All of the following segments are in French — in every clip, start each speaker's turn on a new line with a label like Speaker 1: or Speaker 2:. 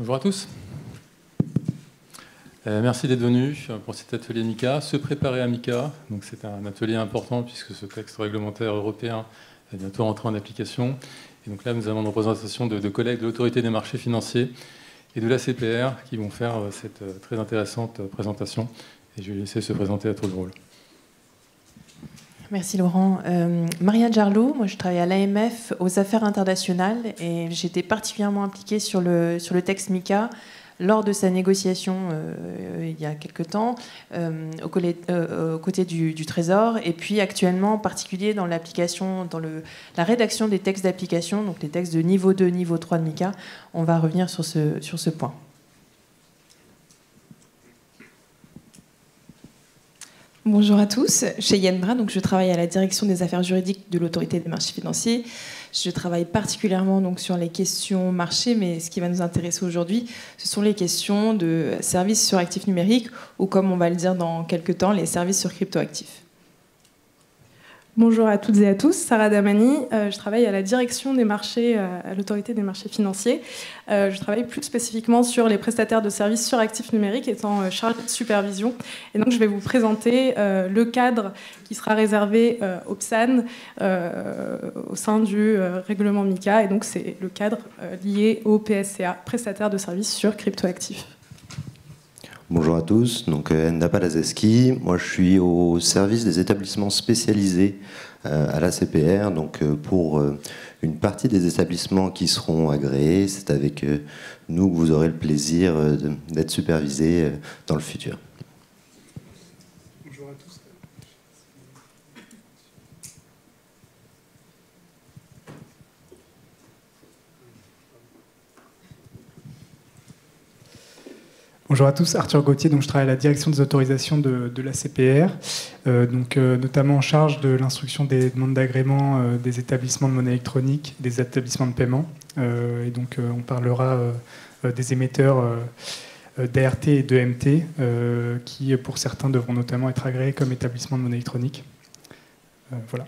Speaker 1: Bonjour à tous. Merci d'être venus pour cet atelier MiCA. Se préparer à MiCA, donc c'est un atelier important puisque ce texte réglementaire européen va bientôt rentrer en application. Et donc là, nous avons une représentation de collègues de l'Autorité des marchés financiers et de l'ACPR qui vont faire cette très intéressante présentation. Et je vais laisser se présenter à tour de rôle.
Speaker 2: Merci Laurent. Marianne Jarlot, moi je travaille à l'AMF aux affaires internationales et j'étais particulièrement impliquée sur le texte MiCA lors de sa négociation il y a quelque temps aux côtés du Trésor et puis actuellement en particulier dans l'application, la rédaction des textes d'application, donc les textes de niveau 2, niveau 3 de MiCA. On va revenir sur ce point.
Speaker 3: Bonjour à tous, je suis Yann Bras, donc je travaille à la direction des affaires juridiques de l'Autorité des marchés financiers. Je travaille particulièrement donc, sur les questions marché, mais ce qui va nous intéresser aujourd'hui, ce sont les questions de services sur actifs numériques, ou comme on va le dire dans quelques temps, les services sur cryptoactifs.
Speaker 4: Bonjour à toutes et à tous, Sarah Damani, je travaille à la direction des marchés, à l'autorité des marchés financiers. Je travaille plus spécifiquement sur les prestataires de services sur actifs numériques étant chargée de supervision. Et donc je vais vous présenter le cadre qui sera réservé au PSAN au sein du règlement MiCA. Et donc c'est le cadre lié au PSCA, prestataire de services sur cryptoactifs.
Speaker 5: Bonjour à tous, donc Enda Palazeski, moi je suis au service des établissements spécialisés à l'ACPR, donc pour une partie des établissements qui seront agréés, c'est avec nous que vous aurez le plaisir d'être supervisés dans le futur.
Speaker 4: Bonjour à tous.
Speaker 6: Bonjour à tous, Arthur Gauthier, donc je travaille à la direction des autorisations de l'ACPR, notamment en charge de l'instruction des demandes d'agrément des établissements de monnaie électronique, des établissements de paiement. Et donc on parlera des émetteurs d'ART et d'EMT qui, pour certains, devront notamment être agréés comme établissements de monnaie électronique. Voilà.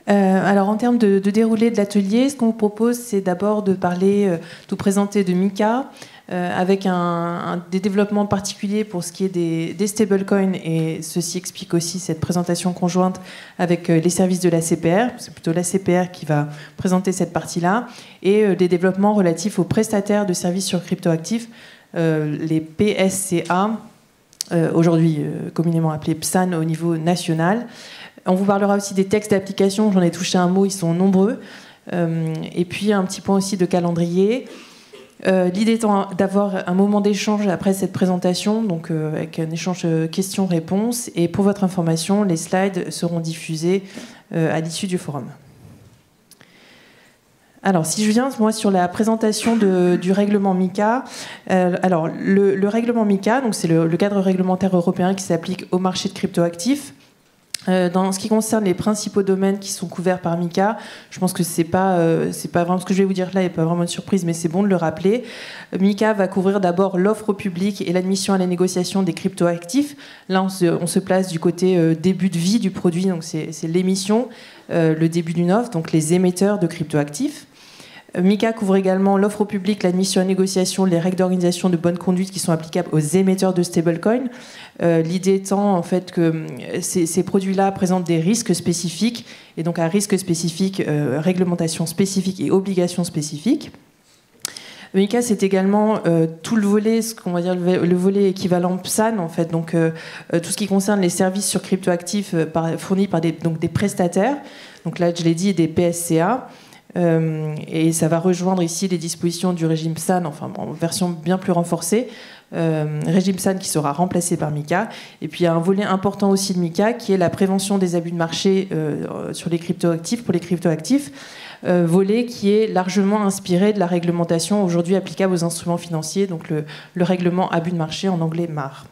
Speaker 2: Alors en termes de déroulé de l'atelier, ce qu'on vous propose, c'est d'abord de vous présenter de MiCA avec des développements particuliers pour ce qui est des stablecoins, et ceci explique aussi cette présentation conjointe avec les services de l'ACPR. C'est plutôt l'ACPR qui va présenter cette partie-là, et des développements relatifs aux prestataires de services sur cryptoactifs, les PSCA, aujourd'hui communément appelés PSAN au niveau national. On vous parlera aussi des textes d'application, j'en ai touché un mot, ils sont nombreux. Et puis un petit point aussi de calendrier. L'idée étant d'avoir un moment d'échange après cette présentation, donc avec un échange questions-réponses. Et pour votre information, les slides seront diffusés à l'issue du forum. Alors, si je viens, moi, sur la présentation du règlement MiCA, alors le règlement MiCA, donc c'est le cadre réglementaire européen qui s'applique au marché de cryptoactifs. Dans ce qui concerne les principaux domaines qui sont couverts par MiCA, je pense que c'est pas vraiment ce que je vais vous dire là, il n'y a pas vraiment de surprise, mais c'est bon de le rappeler. MiCA va couvrir d'abord l'offre au public et l'admission à la négociation des cryptoactifs. Là, on se place du côté début de vie du produit, donc c'est l'émission, le début d'une offre, donc les émetteurs de cryptoactifs. MiCA couvre également l'offre au public, l'admission à négociation, les règles d'organisation de bonne conduite qui sont applicables aux émetteurs de stablecoins. L'idée étant en fait que ces produits-là présentent des risques spécifiques, et donc à risque spécifique, réglementation spécifique et obligations spécifiques. MiCA, c'est également tout le volet, ce qu'on va dire le volet équivalent PSAN, en fait, donc tout ce qui concerne les services sur cryptoactifs fournis par des prestataires. Donc là, je l'ai dit, des PSCA. Et ça va rejoindre ici les dispositions du régime PSAN, enfin en version bien plus renforcée, régime PSAN qui sera remplacé par MiCA. Et puis il y a un volet important aussi de MiCA qui est la prévention des abus de marché sur les cryptoactifs, pour les cryptoactifs, volet qui est largement inspiré de la réglementation aujourd'hui applicable aux instruments financiers, donc le règlement abus de marché, en anglais MAR.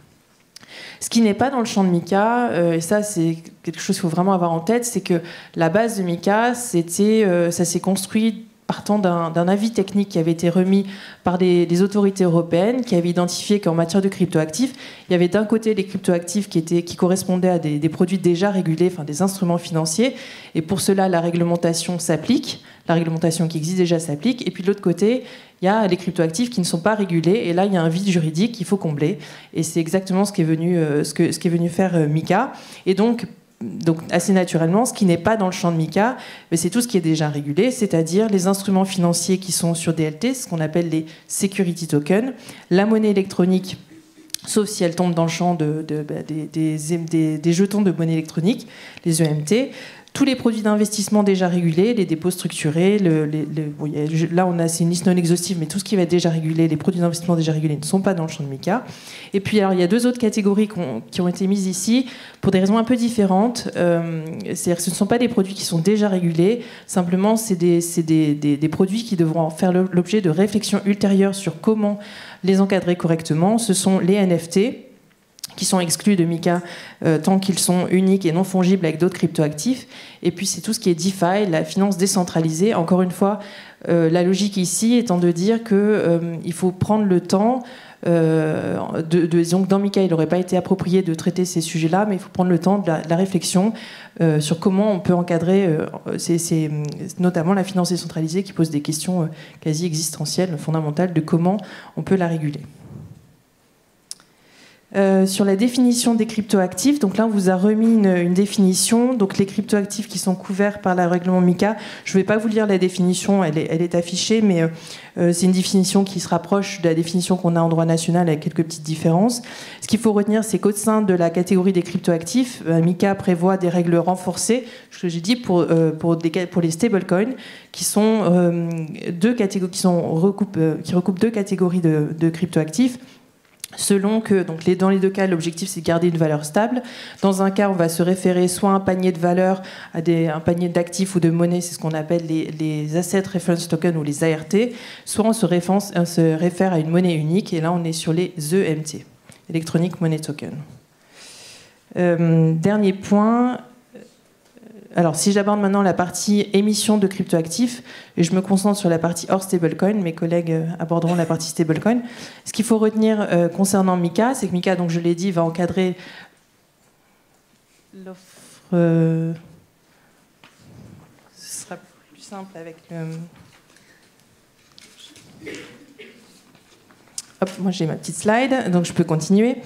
Speaker 2: Ce qui n'est pas dans le champ de MiCA, et ça c'est quelque chose qu'il faut vraiment avoir en tête, c'est que la base de MiCA, ça s'est construit partant d'un avis technique qui avait été remis par des autorités européennes qui avaient identifié qu'en matière de cryptoactifs, il y avait d'un côté les cryptoactifs qui correspondaient à des produits déjà régulés, enfin des instruments financiers, et pour cela la réglementation s'applique, la réglementation qui existe déjà s'applique. Et puis de l'autre côté, il y a les cryptoactifs qui ne sont pas régulés. Et là, il y a un vide juridique qu'il faut combler. Et c'est exactement ce qu'est venu faire MiCA. Et donc, assez naturellement, ce qui n'est pas dans le champ de MiCA, c'est tout ce qui est déjà régulé, c'est-à-dire les instruments financiers qui sont sur DLT, ce qu'on appelle les security tokens, la monnaie électronique, sauf si elle tombe dans le champ des jetons de monnaie électronique, les EMT, tous les produits d'investissement déjà régulés, les dépôts structurés, là c'est une liste non exhaustive, mais tout ce qui va être déjà régulé, les produits d'investissement déjà régulés ne sont pas dans le champ de MiCA. Et puis alors il y a deux autres catégories qui ont été mises ici pour des raisons un peu différentes. C'est-à-dire que ce ne sont pas des produits qui sont déjà régulés, simplement c'est des produits qui devront faire l'objet de réflexions ultérieures sur comment les encadrer correctement. Ce sont les NFT, qui sont exclus de MiCA tant qu'ils sont uniques et non fongibles avec d'autres cryptoactifs. Et puis c'est tout ce qui est DeFi, la finance décentralisée. Encore une fois, la logique ici étant de dire qu'il faut prendre le temps. Disons que dans MiCA, il n'aurait pas été approprié de traiter ces sujets-là, mais il faut prendre le temps de la réflexion sur comment on peut encadrer notamment la finance décentralisée qui pose des questions quasi existentielles, fondamentales, de comment on peut la réguler. Sur la définition des cryptoactifs, donc là on vous a remis une définition. Donc les cryptoactifs qui sont couverts par le règlement MiCA, je ne vais pas vous lire la définition, elle est affichée, mais c'est une définition qui se rapproche de la définition qu'on a en droit national avec quelques petites différences. Ce qu'il faut retenir, c'est qu'au sein de la catégorie des cryptoactifs, MiCA prévoit des règles renforcées, ce que j'ai dit pour les stablecoins, qui sont qui recoupent deux catégories de cryptoactifs. Selon que, donc dans les deux cas, l'objectif c'est de garder une valeur stable. Dans un cas, on va se référer soit à un panier de valeurs, un panier d'actifs ou de monnaie, c'est ce qu'on appelle les Asset Reference Tokens ou les ART, soit on se réfère à une monnaie unique, et là on est sur les EMT, Electronic Money Token. Dernier point. Alors, si j'aborde maintenant la partie émission de cryptoactifs, et je me concentre sur la partie hors stablecoin, mes collègues aborderont la partie stablecoin. Ce qu'il faut retenir concernant MiCA, c'est que MiCA, donc je l'ai dit, va encadrer l'offre. Ce sera plus simple avec le. Hop, moi j'ai ma petite slide, donc je peux continuer.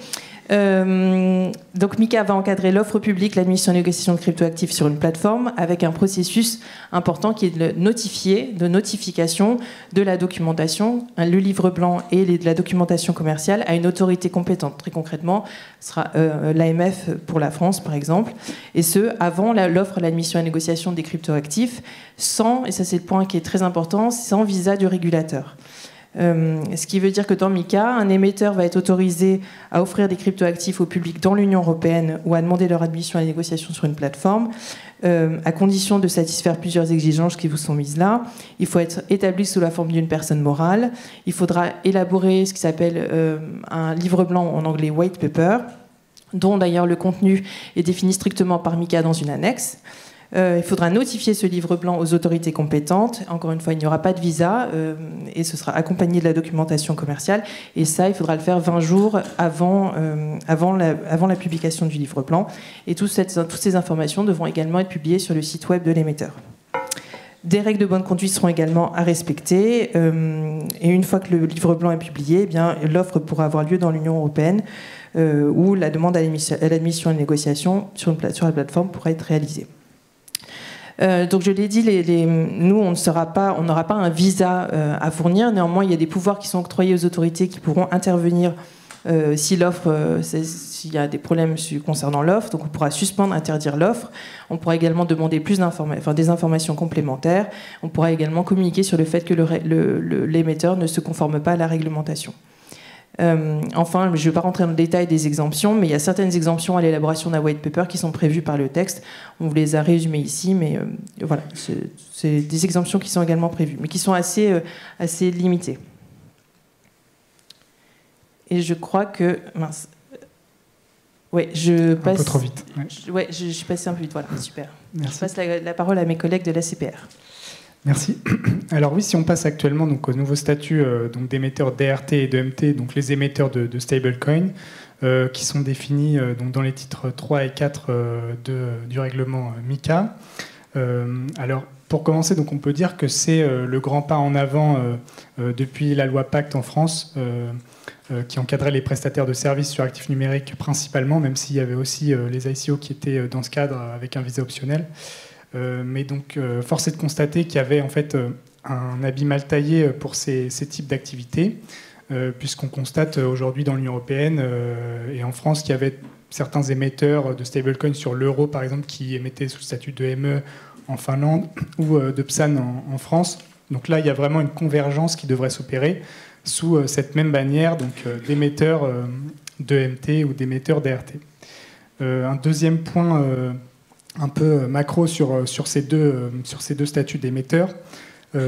Speaker 2: Donc MiCA va encadrer l'offre publique, l'admission et la négociation de cryptoactifs sur une plateforme avec un processus important qui est de notification de la documentation, le livre blanc et de la documentation commerciale à une autorité compétente. Très concrètement, ce sera l'AMF pour la France par exemple, et ce avant l'offre, l'admission et la négociation des cryptoactifs, sans, et ça c'est le point qui est très important, sans visa du régulateur. Ce qui veut dire que dans MiCA, un émetteur va être autorisé à offrir des cryptoactifs au public dans l'Union européenne ou à demander leur admission à la négociation sur une plateforme, à condition de satisfaire plusieurs exigences qui vous sont mises là. Il faut être établi sous la forme d'une personne morale. Il faudra élaborer ce qui s'appelle un livre blanc, en anglais white paper, dont d'ailleurs le contenu est défini strictement par MiCA dans une annexe. Il faudra notifier ce livre blanc aux autorités compétentes. Encore une fois, il n'y aura pas de visa et ce sera accompagné de la documentation commerciale. Et ça, il faudra le faire 20 jours avant la publication du livre blanc. Et toutes ces informations devront également être publiées sur le site web de l'émetteur. Des règles de bonne conduite seront également à respecter. Et une fois que le livre blanc est publié, eh bien, l'offre pourra avoir lieu dans l'Union européenne où la demande à l'admission et la négociation sur la plateforme pourra être réalisée. Donc je l'ai dit, nous on n'aura pas un visa à fournir. Néanmoins, il y a des pouvoirs qui sont octroyés aux autorités qui pourront intervenir s'il y a des problèmes concernant l'offre. Donc on pourra suspendre, interdire l'offre. On pourra également demander des informations complémentaires. On pourra également communiquer sur le fait que l'émetteur ne se conforme pas à la réglementation. Enfin, je ne vais pas rentrer dans le détail des exemptions, mais il y a certaines exemptions à l'élaboration d'un white paper qui sont prévues par le texte. On vous les a résumées ici, mais voilà, c'est des exemptions qui sont également prévues, mais qui sont assez limitées. Et je crois que... Mince. Ouais, je passe...
Speaker 6: Un peu trop vite.
Speaker 2: Ouais, je suis passée un peu vite, voilà, super.
Speaker 6: Merci.
Speaker 2: Je passe la parole à mes collègues de l'ACPR.
Speaker 6: Merci. Alors oui, si on passe actuellement donc, au nouveau statut d'émetteurs DRT et d'EMT, donc les émetteurs de stablecoin, qui sont définis donc, dans les titres 3 et 4 du règlement MiCA. Alors, pour commencer, donc on peut dire que c'est le grand pas en avant depuis la loi Pacte en France, qui encadrait les prestataires de services sur actifs numériques principalement, même s'il y avait aussi les ICO qui étaient dans ce cadre avec un visa optionnel. Mais donc, force est de constater qu'il y avait en fait un habit mal taillé pour ces types d'activités, puisqu'on constate aujourd'hui dans l'Union européenne et en France qu'il y avait certains émetteurs de stablecoins sur l'euro, par exemple, qui émettaient sous le statut de ME en Finlande ou de PSAN en France. Donc là, il y a vraiment une convergence qui devrait s'opérer sous cette même bannière, donc d'émetteurs d'EMT ou d'émetteurs d'ART. Un deuxième point un peu macro sur ces deux statuts d'émetteurs,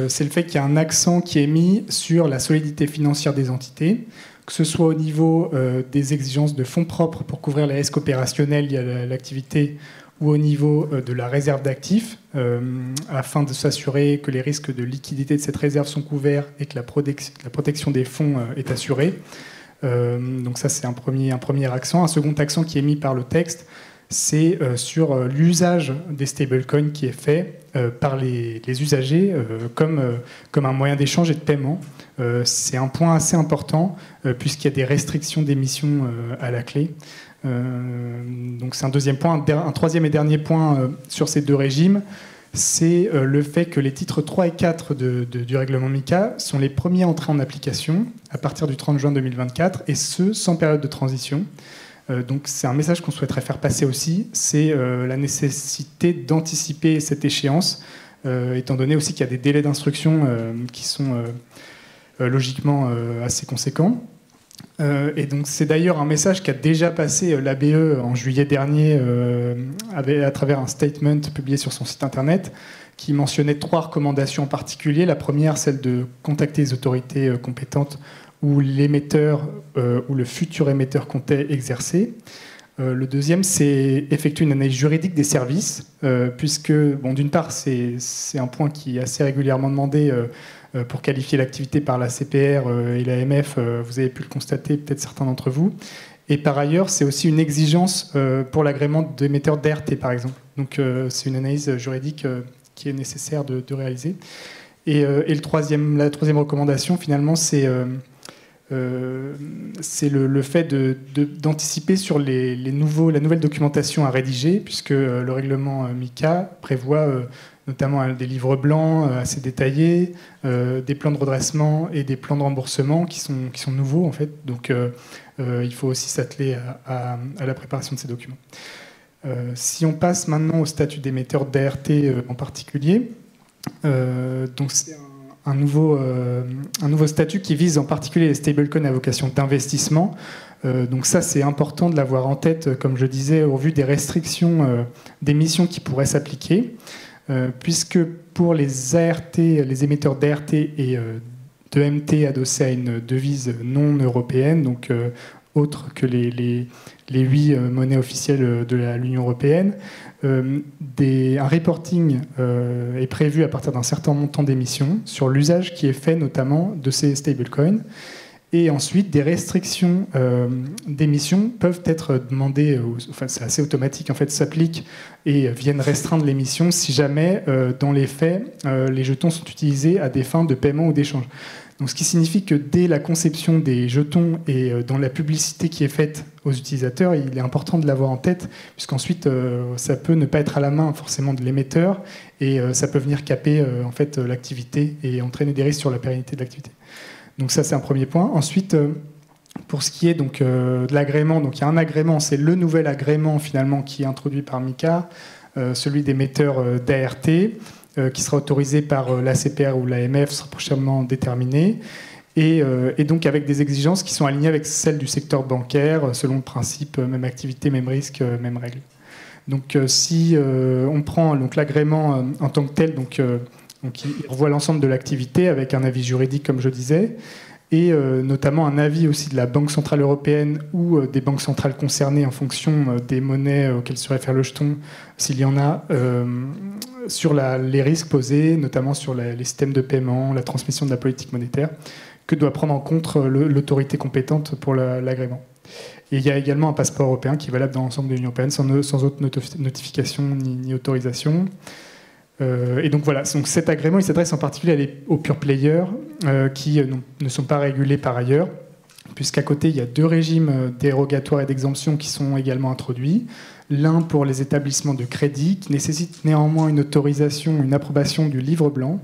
Speaker 6: c'est le fait qu'il y a un accent qui est mis sur la solidité financière des entités, que ce soit au niveau des exigences de fonds propres pour couvrir les risques opérationnels liés à l'activité ou au niveau de la réserve d'actifs, afin de s'assurer que les risques de liquidité de cette réserve sont couverts et que la protection des fonds est assurée. Donc ça, c'est un premier accent. Un second accent qui est mis par le texte, c'est sur l'usage des stablecoins qui est fait par les usagers comme un moyen d'échange et de paiement. C'est un point assez important puisqu'il y a des restrictions d'émission à la clé. Donc c'est un deuxième point. Un troisième et dernier point sur ces deux régimes, c'est le fait que les titres 3 et 4 du règlement MiCA sont les premiers à entrer en application à partir du 30 juin 2024, et ce, sans période de transition. Donc c'est un message qu'on souhaiterait faire passer aussi, c'est la nécessité d'anticiper cette échéance, étant donné aussi qu'il y a des délais d'instruction qui sont logiquement assez conséquents. Et donc c'est d'ailleurs un message qu'a déjà passé l'ABE en juillet dernier à travers un statement publié sur son site internet qui mentionnait 3 recommandations en particulier. La première, celle de contacter les autorités compétentes où l'émetteur ou le futur émetteur comptait exercer. Le deuxième, c'est effectuer une analyse juridique des services, puisque, bon, d'une part, c'est un point qui est assez régulièrement demandé pour qualifier l'activité par la CPR et l'AMF, vous avez pu le constater, peut-être certains d'entre vous. Et par ailleurs, c'est aussi une exigence pour l'agrément d'émetteurs d'ART, par exemple. Donc c'est une analyse juridique qui est nécessaire de réaliser. Et la troisième recommandation, finalement, c'est le fait d'anticiper sur la nouvelle documentation à rédiger, puisque le règlement MiCA prévoit notamment des livres blancs assez détaillés, des plans de redressement et des plans de remboursement qui sont nouveaux, en fait. Donc il faut aussi s'atteler à la préparation de ces documents. Si on passe maintenant au statut d'émetteur d'ART en particulier, donc c'est un nouveau statut qui vise en particulier les stablecoins à vocation d'investissement. Donc ça, c'est important de l'avoir en tête, comme je disais, au vu des restrictions d'émissions qui pourraient s'appliquer, puisque pour les ART, les émetteurs d'ART et d'EMT adossés à une devise non européenne, donc autre que les 8 monnaies officielles de l'Union européenne, un reporting est prévu à partir d'un certain montant d'émissions sur l'usage qui est fait notamment de ces stablecoins. Et ensuite, des restrictions d'émissions peuvent être demandées, enfin c'est assez automatique en fait, s'appliquent et viennent restreindre l'émission si jamais, dans les faits, les jetons sont utilisés à des fins de paiement ou d'échange. Donc, ce qui signifie que dès la conception des jetons et dans la publicité qui est faite aux utilisateurs, il est important de l'avoir en tête, puisqu'ensuite, ça peut ne pas être à la main forcément de l'émetteur et ça peut venir caper en fait, l'activité et entraîner des risques sur la pérennité de l'activité. Donc ça, c'est un premier point. Ensuite, pour ce qui est donc, de l'agrément, donc il y a un agrément, c'est le nouvel agrément finalement qui est introduit par MiCA, celui d'émetteur d'ART, qui sera autorisé par l'ACPR ou l'AMF, sera prochainement déterminé, et donc avec des exigences qui sont alignées avec celles du secteur bancaire, selon le principe même activité, même risque, même règle. Donc si on prend donc, l'agrément en tant que tel, donc il revoit l'ensemble de l'activité avec un avis juridique, comme je disais, et notamment un avis aussi de la Banque Centrale Européenne ou des banques centrales concernées en fonction des monnaies auxquelles se réfère le jeton, s'il y en a, sur les risques posés, notamment sur les systèmes de paiement, la transmission de la politique monétaire, que doit prendre en compte l'autorité compétente pour l'agrément. Et il y a également un passeport européen qui est valable dans l'ensemble de l'Union européenne sans autre notification ni autorisation. Et donc voilà, donc cet agrément il s'adresse en particulier aux pure players qui ne sont pas régulés par ailleurs, puisqu'à côté il y a 2 régimes dérogatoires et d'exemption qui sont également introduits. L'un pour les établissements de crédit qui nécessite néanmoins une autorisation, une approbation du livre blanc,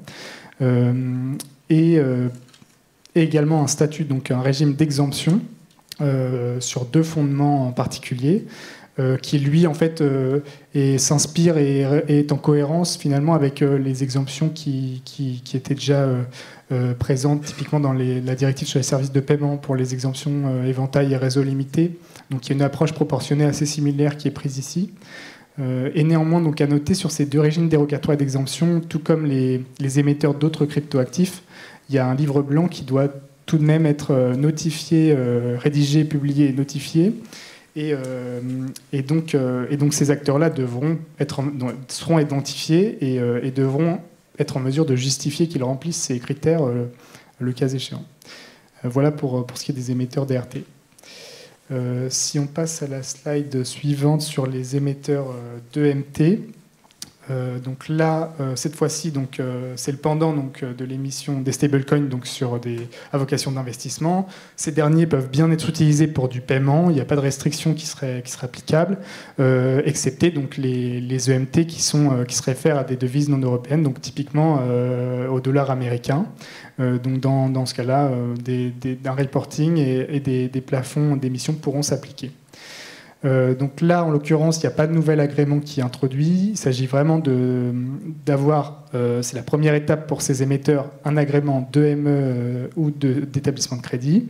Speaker 6: et également un statut, donc un régime d'exemption sur 2 fondements en particulier. Qui lui en fait s'inspire et est en cohérence finalement avec les exemptions qui étaient déjà présentes typiquement dans la directive sur les services de paiement pour les exemptions éventail et réseau limité. Donc il y a une approche proportionnée assez similaire qui est prise ici. Et néanmoins, donc à noter sur ces 2 régimes dérogatoires d'exemption, tout comme les émetteurs d'autres cryptoactifs, il y a un livre blanc qui doit tout de même être notifié, rédigé, publié et notifié. Et donc ces acteurs-là seront identifiés et devront être en mesure de justifier qu'ils remplissent ces critères le cas échéant. Voilà pour ce qui est des émetteurs DRT. Si on passe à la slide suivante sur les émetteurs d'EMT, donc là, cette fois-ci, c'est le pendant de l'émission des stablecoins à vocation d'investissement. Ces derniers peuvent bien être utilisés pour du paiement. Il n'y a pas de restriction qui serait applicable, excepté donc les EMT qui se réfèrent à des devises non européennes, donc typiquement au dollar américain. Donc dans ce cas-là, un reporting et des plafonds d'émissions pourront s'appliquer. Donc là, en l'occurrence, il n'y a pas de nouvel agrément qui est introduit. Il s'agit vraiment d'avoir, c'est la première étape pour ces émetteurs, un agrément d'EME ou d'établissement de crédit.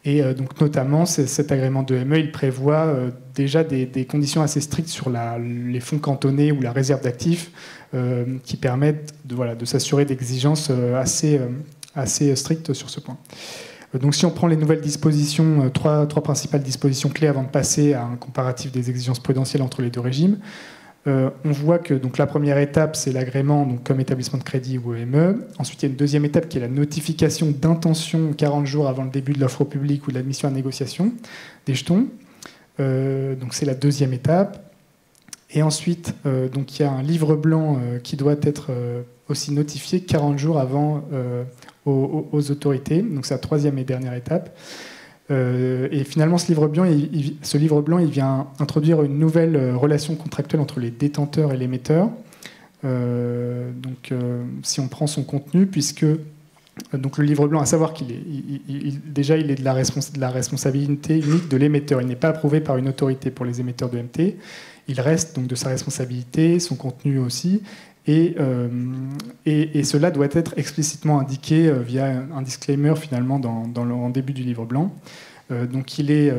Speaker 6: Et donc notamment, cet agrément d'EME, il prévoit déjà des conditions assez strictes sur les fonds cantonnés ou la réserve d'actifs qui permettent de s'assurer d'exigences assez strictes sur ce point. Donc si on prend les nouvelles dispositions, trois principales dispositions clés avant de passer à un comparatif des exigences prudentielles entre les 2 régimes, on voit que donc, la première étape, c'est l'agrément comme établissement de crédit ou EME. Ensuite, il y a une deuxième étape qui est la notification d'intention 40 jours avant le début de l'offre au public ou de l'admission à négociation des jetons. Donc c'est la deuxième étape. Et ensuite, donc, il y a un livre blanc qui doit être aussi notifié 40 jours avant aux autorités. Donc c'est la 3e et dernière étape. Et finalement, ce livre blanc, il vient introduire une nouvelle relation contractuelle entre les détenteurs et l'émetteur. Si on prend son contenu, puisque donc le livre blanc, à savoir qu'il est déjà il est de la responsabilité unique de l'émetteur. Il n'est pas approuvé par une autorité pour les émetteurs de MT. Il reste donc de sa responsabilité, son contenu aussi. Et cela doit être explicitement indiqué via un disclaimer finalement en début du livre blanc. Donc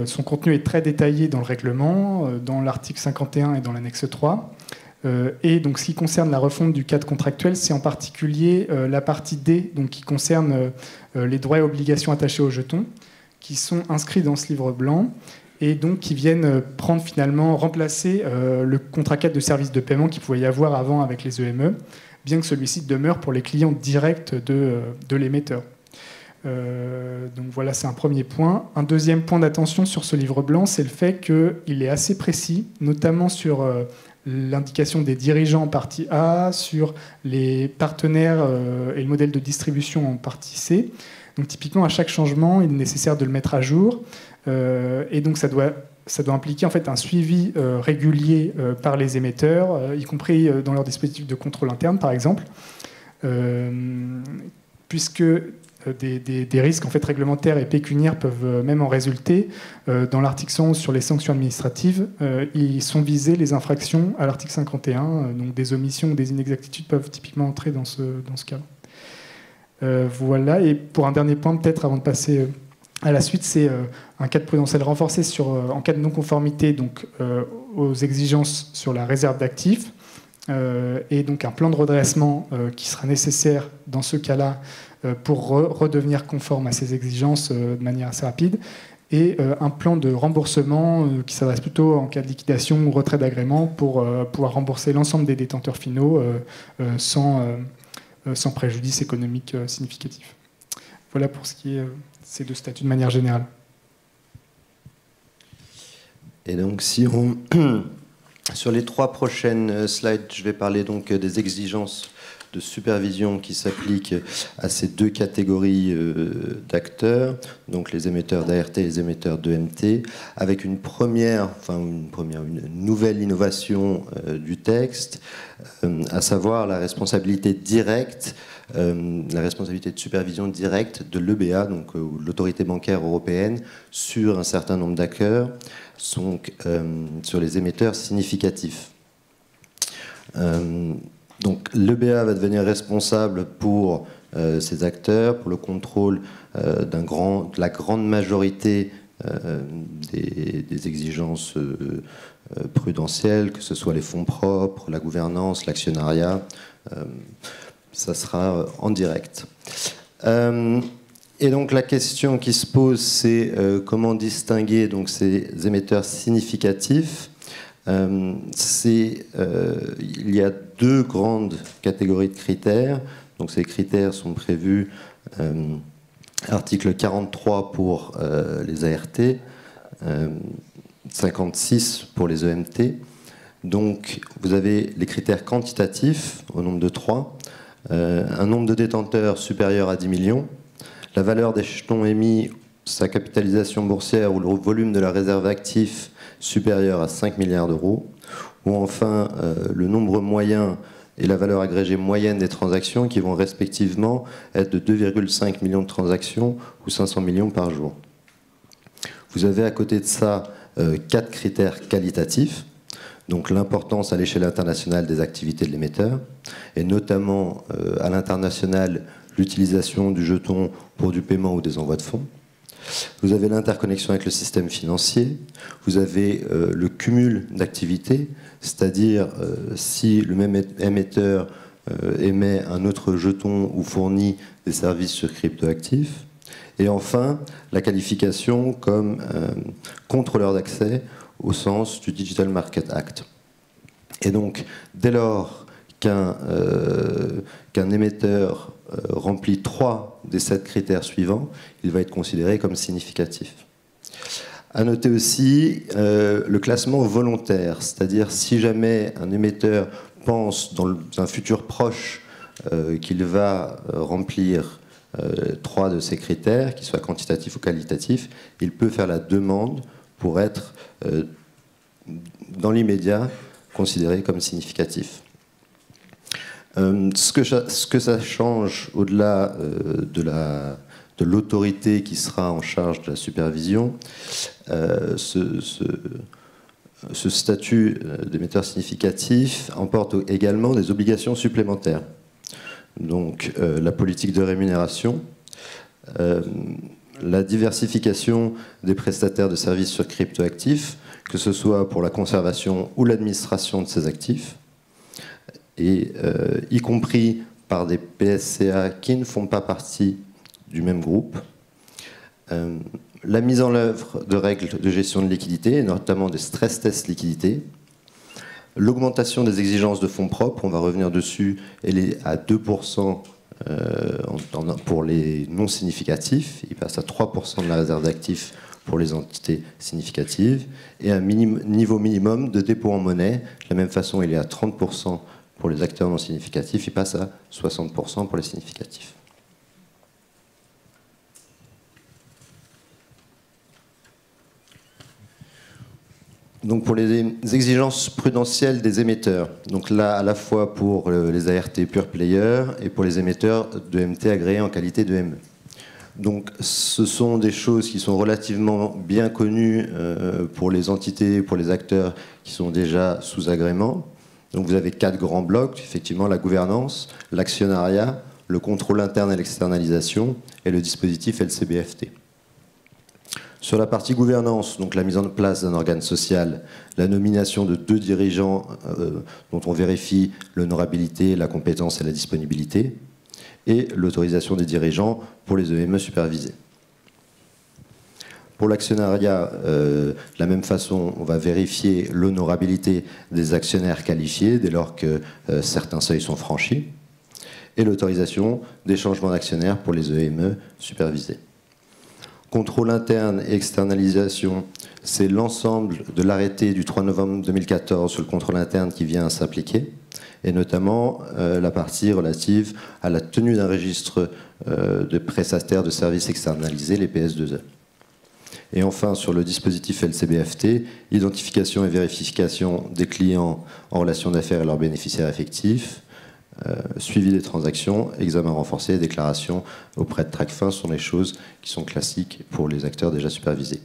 Speaker 6: son contenu est très détaillé dans le règlement, dans l'article 51 et dans l'annexe 3. Et donc ce qui concerne la refonte du cadre contractuel, c'est en particulier la partie D, donc qui concerne les droits et obligations attachés aux jetons, qui sont inscrits dans ce livre blanc et donc qui viennent remplacer le contrat cadre de service de paiement qu'il pouvait y avoir avant avec les EME, bien que celui-ci demeure pour les clients directs de l'émetteur. Donc voilà, c'est un premier point. Un deuxième point d'attention sur ce livre blanc, c'est le fait qu'il est assez précis, notamment sur l'indication des dirigeants en partie A, sur les partenaires et le modèle de distribution en partie C. Donc typiquement, à chaque changement, il est nécessaire de le mettre à jour. Et donc ça doit impliquer en fait un suivi régulier par les émetteurs, y compris dans leur dispositif de contrôle interne, par exemple, puisque des risques en fait, réglementaires et pécuniaires peuvent même en résulter. Dans l'article 111 sur les sanctions administratives, ils sont visés les infractions à l'article 51, donc des omissions ou des inexactitudes peuvent typiquement entrer dans ce cas. Voilà, et pour un dernier point peut-être avant de passer à la suite, c'est un cadre prudentiel renforcé en cas de non-conformité donc, aux exigences sur la réserve d'actifs, et donc un plan de redressement qui sera nécessaire dans ce cas-là pour redevenir conforme à ces exigences de manière assez rapide, et un plan de remboursement qui s'adresse plutôt en cas de liquidation ou retrait d'agrément pour pouvoir rembourser l'ensemble des détenteurs finaux sans préjudice économique significatif. Voilà pour ce qui est ces 2 statuts de manière générale.
Speaker 5: Et donc si on Sur les 3 prochaines slides, je vais parler donc des exigences de supervision qui s'appliquent à ces 2 catégories d'acteurs, donc les émetteurs d'ART et les émetteurs d'EMT, avec une nouvelle innovation du texte, à savoir la responsabilité directe, la responsabilité de supervision directe de l'EBA, donc l'autorité bancaire européenne, sur un certain nombre d'acteurs, sur les émetteurs significatifs. Donc l'EBA va devenir responsable pour ces acteurs, pour le contrôle de la grande majorité des exigences prudentielles, que ce soit les fonds propres, la gouvernance, l'actionnariat. Ça sera en direct. Et donc la question qui se pose, c'est comment distinguer donc, ces émetteurs significatifs. Il y a 2 grandes catégories de critères. Donc ces critères sont prévus article 43 pour les ART, 56 pour les EMT. Donc vous avez les critères quantitatifs au nombre de 3, un nombre de détenteurs supérieur à 10 millions, la valeur des jetons émis, sa capitalisation boursière ou le volume de la réserve active supérieur à 5 milliards d'euros, ou enfin le nombre moyen et la valeur agrégée moyenne des transactions qui vont respectivement être de 2,5 millions de transactions ou 500 millions par jour. Vous avez à côté de ça 4 critères qualitatifs, donc l'importance à l'échelle internationale des activités de l'émetteur, et notamment à l'international l'utilisation du jeton pour du paiement ou des envois de fonds. Vous avez l'interconnexion avec le système financier, vous avez le cumul d'activités, c'est-à-dire si le même émetteur émet un autre jeton ou fournit des services sur cryptoactifs, et enfin la qualification comme contrôleur d'accès au sens du Digital Market Act. Et donc, dès lors qu'un émetteur remplit 3 des 7 critères suivants, il va être considéré comme significatif. À noter aussi le classement volontaire, c'est-à-dire si jamais un émetteur pense dans un futur proche qu'il va remplir 3 de ces critères, qu'ils soient quantitatifs ou qualitatifs, il peut faire la demande pour être dans l'immédiat considéré comme significatif. Ce que ça change au-delà de l'autorité qui sera en charge de la supervision, ce statut d'émetteur significatif emporte également des obligations supplémentaires. Donc la politique de rémunération, la diversification des prestataires de services sur cryptoactifs, que ce soit pour la conservation ou l'administration de ces actifs, et y compris par des PSCA qui ne font pas partie du même groupe, la mise en œuvre de règles de gestion de liquidité, notamment des stress tests liquidité, l'augmentation des exigences de fonds propres, on va revenir dessus, elle est à 2% pour les non significatifs, il passe à 3% de la réserve d'actifs pour les entités significatives, et un niveau minimum de dépôt en monnaie. De la même façon, il est à 30% pour les acteurs non significatifs, il passe à 60% pour les significatifs. Donc pour les exigences prudentielles des émetteurs, donc là à la fois pour les ART pure player et pour les émetteurs d'EMT agréés en qualité d'EME. Donc ce sont des choses qui sont relativement bien connues pour les entités, pour les acteurs qui sont déjà sous agrément. Donc vous avez 4 grands blocs, effectivement la gouvernance, l'actionnariat, le contrôle interne et l'externalisation et le dispositif LCBFT. Sur la partie gouvernance, donc la mise en place d'un organe social, la nomination de 2 dirigeants dont on vérifie l'honorabilité, la compétence et la disponibilité, et l'autorisation des dirigeants pour les EME supervisés. Pour l'actionnariat, de la même façon, on va vérifier l'honorabilité des actionnaires qualifiés dès lors que certains seuils sont franchis, et l'autorisation des changements d'actionnaires pour les EME supervisés. Contrôle interne et externalisation c'est l'ensemble de l'arrêté du 3 novembre 2014 sur le contrôle interne qui vient s'appliquer, et notamment la partie relative à la tenue d'un registre de prestataires de services externalisés, les PS2E. Et enfin, sur le dispositif LCBFT, identification et vérification des clients en relation d'affaires et leurs bénéficiaires effectifs, suivi des transactions, examen renforcé et déclaration auprès de Tracfin sont les choses qui sont classiques pour les acteurs déjà supervisés.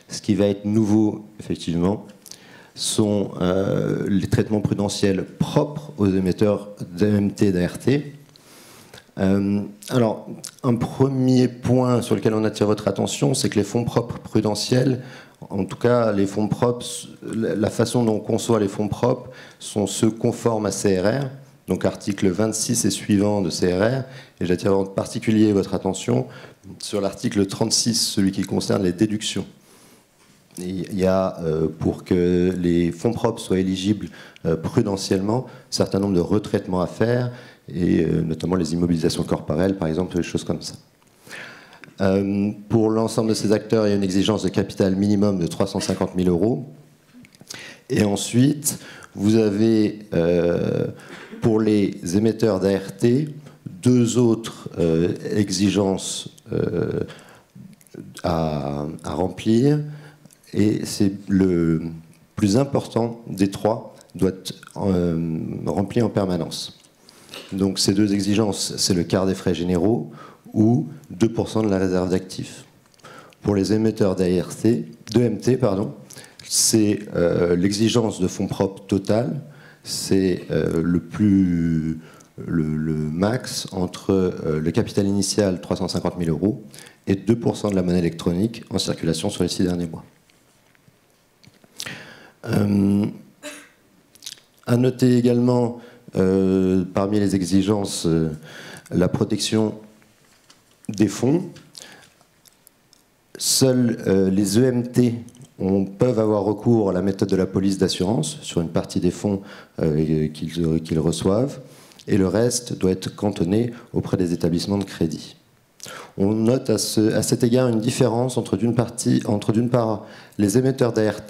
Speaker 5: Ce qui va être nouveau, effectivement, sont les traitements prudentiels propres aux émetteurs d'EMT, d'ART. Alors, un premier point sur lequel on attire votre attention, c'est que les fonds propres prudentiels, en tout cas les fonds propres, la façon dont on conçoit les fonds propres sont ceux conformes à CRR, donc article 26 et suivant de CRR, et j'attire en particulier votre attention sur l'article 36, celui qui concerne les déductions. Il y a, pour que les fonds propres soient éligibles prudentiellement, un certain nombre de retraitements à faire, et notamment les immobilisations corporelles, par exemple, des choses comme ça. Pour l'ensemble de ces acteurs, il y a une exigence de capital minimum de 350 000 €. Et ensuite, vous avez, pour les émetteurs d'ART, deux autres exigences à remplir. Et c'est le plus important des trois, doit être rempli en permanence. Donc ces deux exigences, c'est le quart des frais généraux ou 2% de la réserve d'actifs. Pour les émetteurs d'EMT, c'est l'exigence de fonds propres total, c'est le max entre le capital initial 350 000 € et 2% de la monnaie électronique en circulation sur les 6 derniers mois. À noter également, parmi les exigences, la protection des fonds. Seuls les EMT peuvent avoir recours à la méthode de la police d'assurance sur une partie des fonds qu'ils reçoivent, et le reste doit être cantonné auprès des établissements de crédit. On note à cet égard une différence entre d'une part les émetteurs d'ART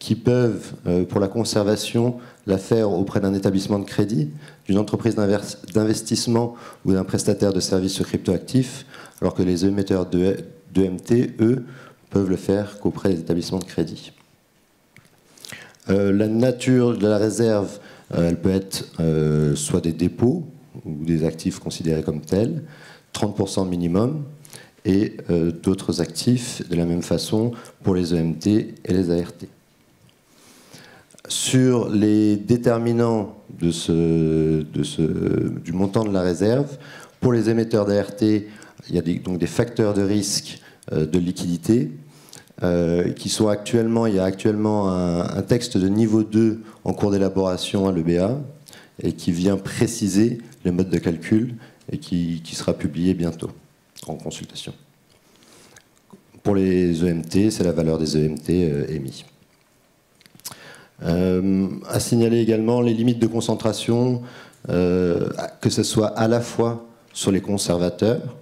Speaker 5: qui peuvent, pour la conservation, la faire auprès d'un établissement de crédit, d'une entreprise d'investissement ou d'un prestataire de services sur cryptoactifs, alors que les émetteurs d'EMT, eux, peuvent le faire qu'auprès des établissements de crédit. La nature de la réserve, elle peut être soit des dépôts ou des actifs considérés comme tels, 30% minimum, et d'autres actifs de la même façon pour les EMT et les ART. Sur les déterminants du montant de la réserve, pour les émetteurs d'ART, il y a donc des facteurs de risque de liquidité qui sont actuellement, il y a actuellement un texte de niveau 2 en cours d'élaboration à l'EBA et qui vient préciser les modes de calcul et qui sera publié bientôt en consultation. Pour les EMT, c'est la valeur des EMT émis. À signaler également les limites de concentration, que ce soit à la fois sur les conservateurs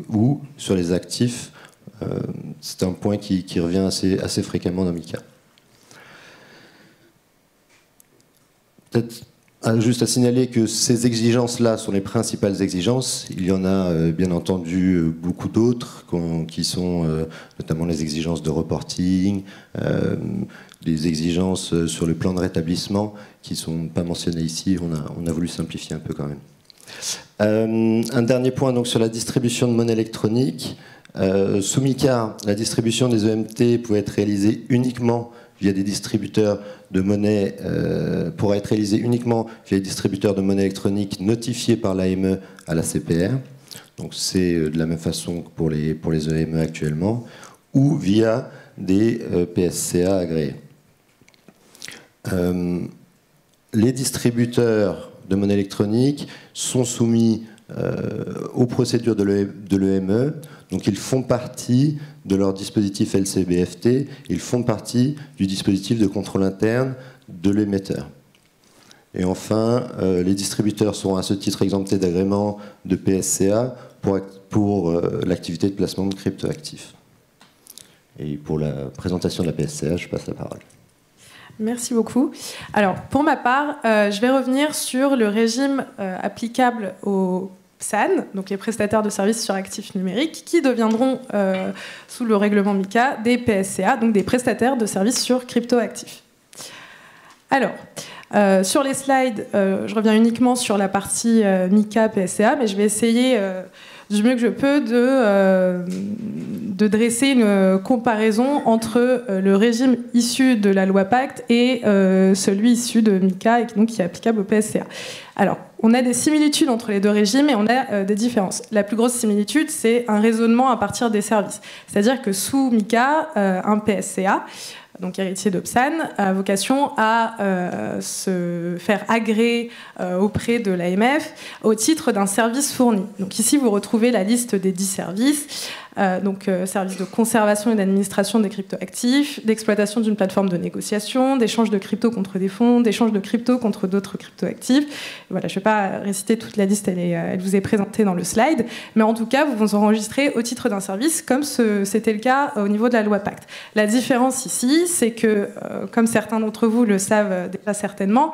Speaker 5: ou sur les actifs. C'est un point qui revient assez fréquemment dans MiCA. Peut-être juste à signaler que ces exigences-là sont les principales exigences. Il y en a bien entendu beaucoup d'autres, qui sont notamment les exigences de reporting, des exigences sur le plan de rétablissement, qui ne sont pas mentionnées ici. On a voulu simplifier un peu quand même. Un dernier point donc, sur la distribution de monnaie électronique. Sous MiCA, la distribution des EMT pouvait être réalisée uniquement via des distributeurs de monnaie, pourra être réalisée uniquement via des distributeurs de monnaie électronique notifiés par l'AME à la CPR. Donc c'est de la même façon que pour les EME actuellement, ou via des PSCA agréés. Les distributeurs de monnaie électronique sont soumis aux procédures de l'EME, donc ils font partie de leur dispositif LCBFT, ils font partie du dispositif de contrôle interne de l'émetteur. Et enfin, les distributeurs seront à ce titre exemptés d'agrément de PSCA pour l'activité de placement de cryptoactifs. Et pour la présentation de la PSCA, je passe la parole.
Speaker 4: Merci beaucoup. Alors, pour ma part, je vais revenir sur le régime applicable aux PSAN, donc les prestataires de services sur actifs numériques, qui deviendront, sous le règlement MiCA, des PSCA, donc des prestataires de services sur crypto-actifs. Alors, sur les slides, je reviens uniquement sur la partie MiCA, PSCA, mais je vais essayer du mieux que je peux de dresser une comparaison entre le régime issu de la loi Pacte et celui issu de MiCA et donc qui est applicable au PSCA. Alors, on a des similitudes entre les deux régimes et on a des différences. La plus grosse similitude, c'est un raisonnement à partir des services. C'est-à-dire que sous MiCA, un PSCA, donc héritier de PSAN, a vocation à se faire agréer auprès de l'AMF au titre d'un service fourni. Donc ici, vous retrouvez la liste des 10 services. Services de conservation et d'administration des cryptoactifs, d'exploitation d'une plateforme de négociation, d'échange de crypto contre des fonds, d'échange de crypto contre d'autres cryptoactifs. Voilà, je ne vais pas réciter toute la liste, elle vous est présentée dans le slide, mais en tout cas, vous vous enregistrez au titre d'un service, comme c'était le cas au niveau de la loi Pacte. La différence ici, c'est que, comme certains d'entre vous le savent déjà certainement,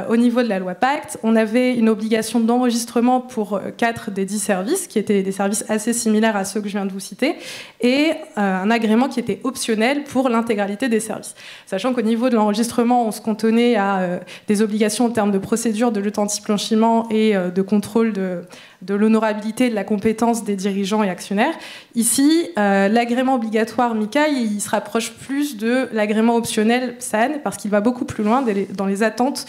Speaker 4: au niveau de la loi Pacte, on avait une obligation d'enregistrement pour 4 des 10 services, qui étaient des services assez similaires à ceux que je viens de vous citer, et un agrément qui était optionnel pour l'intégralité des services. Sachant qu'au niveau de l'enregistrement, on se cantonnait à des obligations en termes de procédure de lutte anti-blanchiment et de contrôle de l'honorabilité, de la compétence des dirigeants et actionnaires. Ici, l'agrément obligatoire MiCA, il se rapproche plus de l'agrément optionnel PSAN, parce qu'il va beaucoup plus loin dans les attentes.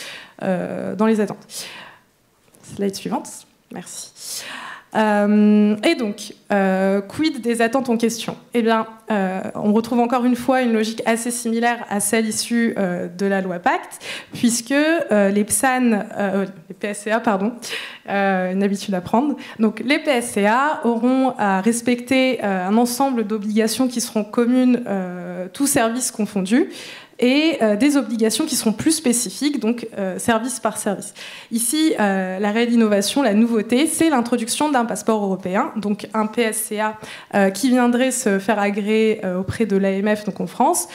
Speaker 4: Slide suivante. Merci. Et donc, quid des attentes en question ? Eh bien, on retrouve encore une fois une logique assez similaire à celle issue de la loi Pacte, puisque les PSCA, pardon, une habitude à prendre. Donc, les PSCA auront à respecter un ensemble d'obligations qui seront communes, tous services confondus, et des obligations qui seront plus spécifiques, donc service par service. Ici, la réelle innovation, la nouveauté, c'est l'introduction d'un passeport européen, donc un PSCA qui viendrait se faire agréer auprès de l'AMF, donc en France,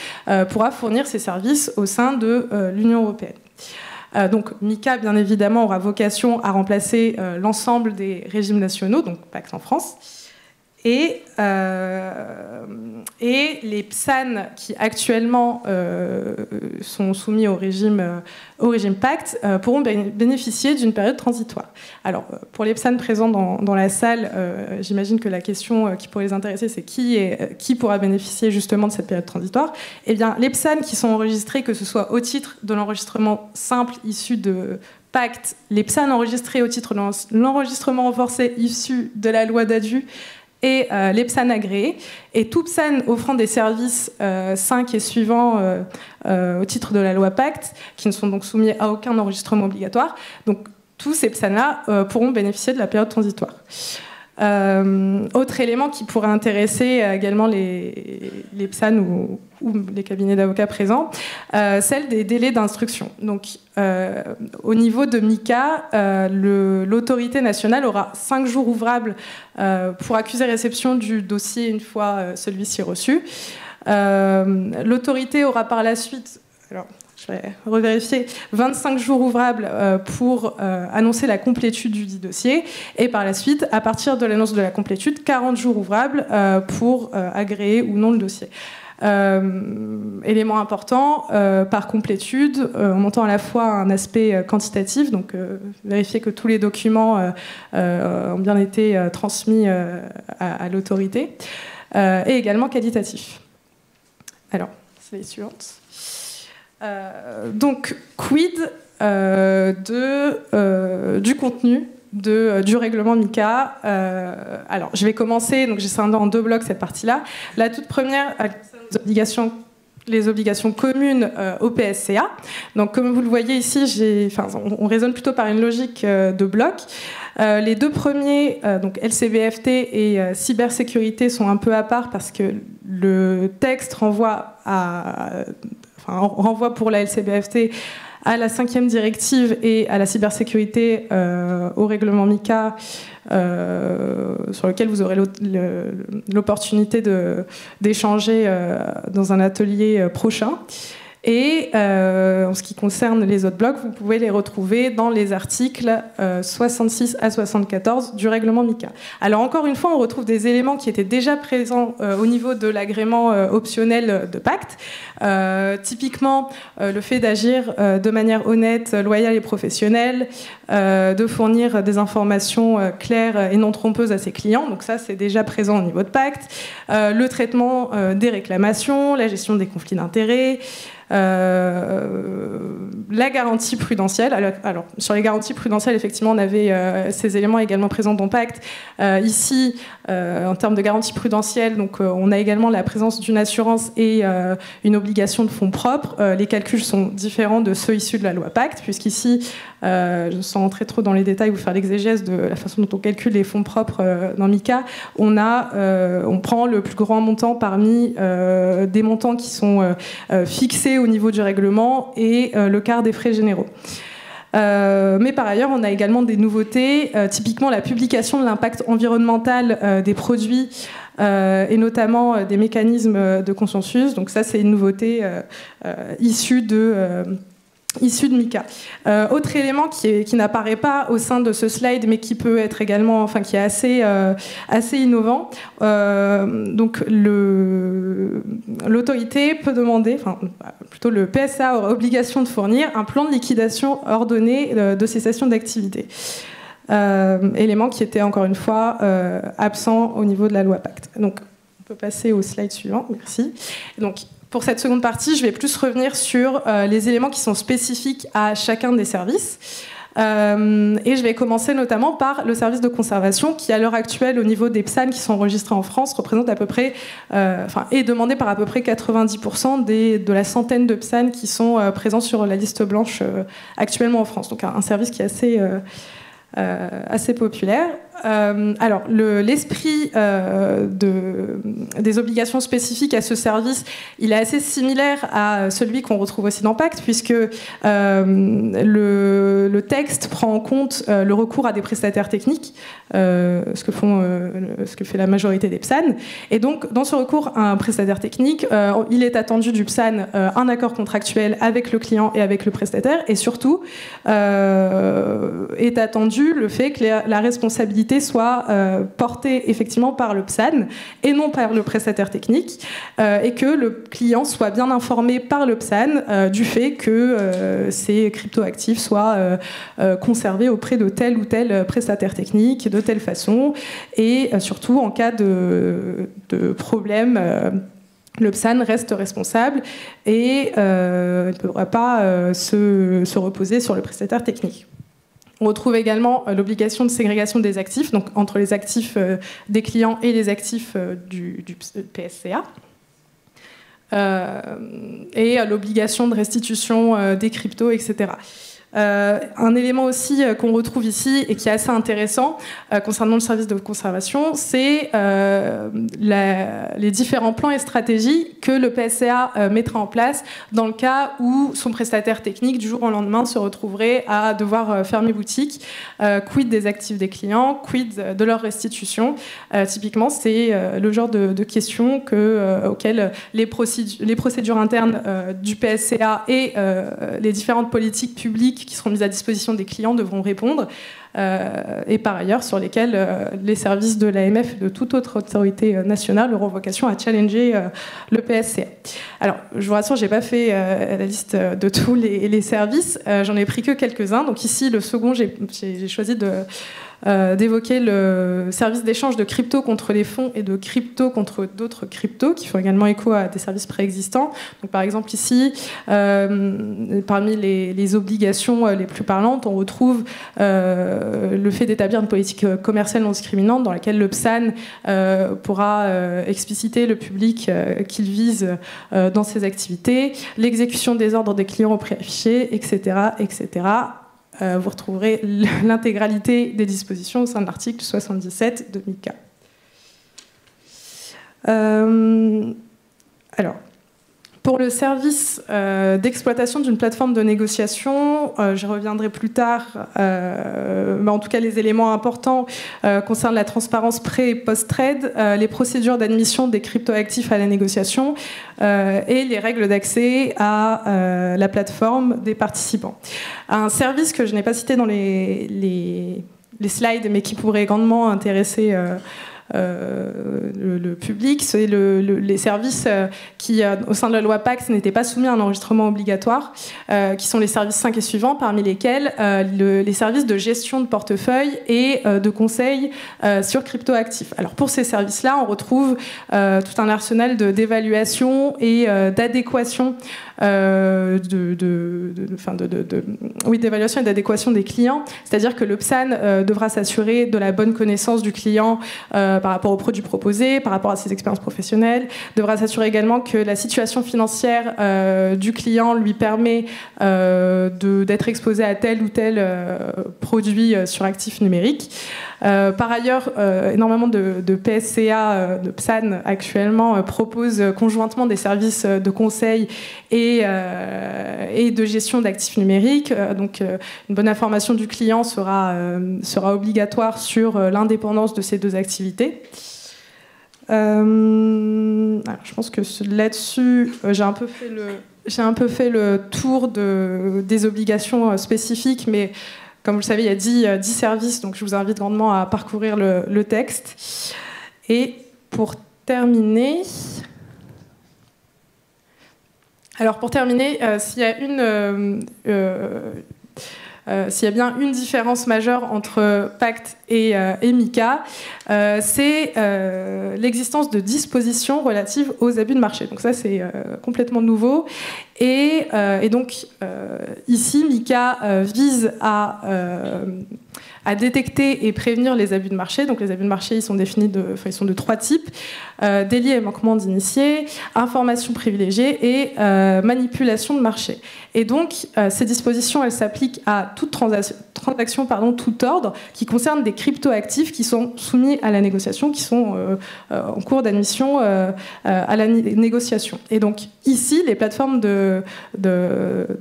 Speaker 4: pourra fournir ses services au sein de l'Union européenne. Donc MiCA, bien évidemment, aura vocation à remplacer l'ensemble des régimes nationaux, donc Pacte en France. Et les PSAN qui actuellement sont soumis au régime Pacte pourront bénéficier d'une période transitoire. Alors, pour les PSAN présents dans la salle, j'imagine que la question qui pourrait les intéresser, c'est qui pourra bénéficier justement de cette période transitoire. Eh bien, les PSAN qui sont enregistrés, que ce soit au titre de l'enregistrement simple issu de Pacte, les PSAN enregistrés au titre de l'enregistrement renforcé issu de la loi Dadu, et les PSAN agréés, et tout PSAN offrant des services 5 et suivants au titre de la loi Pacte, qui ne sont donc soumis à aucun enregistrement obligatoire. Donc tous ces PSAN-là pourront bénéficier de la période transitoire. Autre élément qui pourrait intéresser également les PSAN ou les cabinets d'avocats présents, celle des délais d'instruction. Donc, au niveau de MiCA, l'autorité nationale aura 5 jours ouvrables pour accuser réception du dossier une fois celui-ci reçu. L'autorité aura par la suite... Alors, je vais revérifier, 25 jours ouvrables pour annoncer la complétude du dit dossier, et par la suite, à partir de l'annonce de la complétude, 40 jours ouvrables pour agréer ou non le dossier. Élément important, par complétude, on entend à la fois un aspect quantitatif, donc vérifier que tous les documents ont bien été transmis à l'autorité, et également qualitatif. Alors, c'est les suivantes. Donc, quid du contenu du règlement MiCA. Alors, je vais commencer, donc j'ai scindé en 2 blocs cette partie-là. La toute première, les obligations communes au PSCA. Donc, comme vous le voyez ici, on raisonne plutôt par une logique de blocs. Les 2 premiers, donc LCBFT et cybersécurité, sont un peu à part parce que le texte renvoie pour la LCBFT à la 5e directive et à la cybersécurité, au règlement MICA, sur lequel vous aurez l'opportunité d'échanger dans un atelier prochain. Et en ce qui concerne les autres blocs, vous pouvez les retrouver dans les articles 66 à 74 du règlement MICA. Alors encore une fois, on retrouve des éléments qui étaient déjà présents au niveau de l'agrément optionnel de pacte. Typiquement, le fait d'agir de manière honnête, loyale et professionnelle, de fournir des informations claires et non trompeuses à ses clients. Donc ça, c'est déjà présent au niveau de pacte. Le traitement des réclamations, la gestion des conflits d'intérêts, la garantie prudentielle. Alors, sur les garanties prudentielles, effectivement, on avait ces éléments également présents dans Pacte. Ici, en termes de garantie prudentielle, donc, on a également la présence d'une assurance et une obligation de fonds propres. Les calculs sont différents de ceux issus de la loi Pacte, puisqu'ici, sans entrer trop dans les détails ou faire l'exégèse de la façon dont on calcule les fonds propres dans MICA, on prend le plus grand montant parmi des montants qui sont fixés au niveau du règlement et le quart des frais généraux. Mais par ailleurs, on a également des nouveautés, typiquement la publication de l'impact environnemental des produits et notamment des mécanismes de consensus. Donc ça, c'est une nouveauté issue de MICA. Autre élément qui n'apparaît pas au sein de ce slide, mais qui peut être également, enfin qui est assez innovant. Donc l'autorité peut demander, enfin plutôt le PSA aura obligation de fournir un plan de liquidation ordonné de cessation d'activité. Élément qui était encore une fois absent au niveau de la loi Pacte. Donc on peut passer au slide suivant. Merci. Donc pour cette seconde partie, je vais plus revenir sur les éléments qui sont spécifiques à chacun des services. Et je vais commencer notamment par le service de conservation qui, à l'heure actuelle, au niveau des PSAN qui sont enregistrés en France, représente à peu près, est demandé par à peu près 90% de la centaine de PSAN qui sont présents sur la liste blanche actuellement en France. Donc un service qui est assez populaire. Alors, l'esprit des obligations spécifiques à ce service, il est assez similaire à celui qu'on retrouve aussi dans Pacte, puisque le texte prend en compte le recours à des prestataires techniques, ce que fait la majorité des PSAN. Et donc, dans ce recours à un prestataire technique, il est attendu du PSAN un accord contractuel avec le client et avec le prestataire, et surtout est attendu le fait que la responsabilité soit portée effectivement par le PSAN et non par le prestataire technique, et que le client soit bien informé par le PSAN du fait que ces cryptoactifs soient conservés auprès de tel ou tel prestataire technique de telle façon, et surtout en cas de problème, le PSAN reste responsable et ne pourra pas se reposer sur le prestataire technique. On retrouve également l'obligation de ségrégation des actifs, donc entre les actifs des clients et les actifs du PSCA. Et l'obligation de restitution des cryptos, etc. Un élément aussi qu'on retrouve ici et qui est assez intéressant concernant le service de conservation, c'est les différents plans et stratégies que le PSCA mettra en place dans le cas où son prestataire technique du jour au lendemain se retrouverait à devoir fermer boutique. Quid des actifs des clients, quid de leur restitution. Typiquement, c'est le genre de questions auxquelles les procédures internes du PSCA et les différentes politiques publiques qui seront mises à disposition des clients devront répondre, et par ailleurs sur lesquels les services de l'AMF et de toute autre autorité nationale auront vocation à challenger le PSCA. Alors, je vous rassure, je n'ai pas fait la liste de tous les services, j'en ai pris que quelques-uns. Donc ici, le second, j'ai choisi d'évoquer le service d'échange de crypto contre les fonds et de crypto contre d'autres cryptos qui font également écho à des services préexistants. Donc, par exemple ici, parmi les obligations les plus parlantes, on retrouve le fait d'établir une politique commerciale non discriminante dans laquelle le PSAN pourra expliciter le public qu'il vise dans ses activités, l'exécution des ordres des clients au prix affiché, etc., etc. Vous retrouverez l'intégralité des dispositions au sein de l'article 77 de MICA. Alors, Pour le service d'exploitation d'une plateforme de négociation, j'y reviendrai plus tard, mais en tout cas les éléments importants concernent la transparence pré- et post-trade, les procédures d'admission des cryptoactifs à la négociation et les règles d'accès à la plateforme des participants. Un service que je n'ai pas cité dans les slides, mais qui pourrait grandement intéresser le public, c'est les services qui, au sein de la loi Pacte, n'étaient pas soumis à un enregistrement obligatoire, qui sont les services 5 et suivants, parmi lesquels les services de gestion de portefeuille et de conseil sur cryptoactifs. Alors pour ces services-là, on retrouve tout un arsenal d'évaluation et d'adéquation d'évaluation et d'adéquation des clients, c'est-à-dire que le PSAN devra s'assurer de la bonne connaissance du client par rapport aux produits proposés, par rapport à ses expériences professionnelles, devra s'assurer également que la situation financière du client lui permet d'être exposé à tel ou tel produit sur actifs numériques. Par ailleurs, énormément de PSCA, de PSAN actuellement, proposent conjointement des services de conseil et de gestion d'actifs numériques. Donc, une bonne information du client sera obligatoire sur l'indépendance de ces deux activités. Alors, je pense que là-dessus, j'ai un peu fait le tour des obligations spécifiques, mais comme vous le savez, il y a 10 services, donc je vous invite grandement à parcourir le texte. Et pour terminer... s'il y a bien une différence majeure entre Pacte et MiCA, c'est l'existence de dispositions relatives aux abus de marché. Donc ça, c'est complètement nouveau. Et donc, ici, MiCA vise à détecter et prévenir les abus de marché. Donc les abus de marché, ils sont définis ils sont de 3 types. Délit et manquement d'initiés, information privilégiée et manipulation de marché. Et donc, ces dispositions, elles s'appliquent à toute transaction, tout ordre, qui concerne des cryptoactifs qui sont soumis à la négociation, qui sont en cours d'admission à la négociation. Et donc, ici, les plateformes de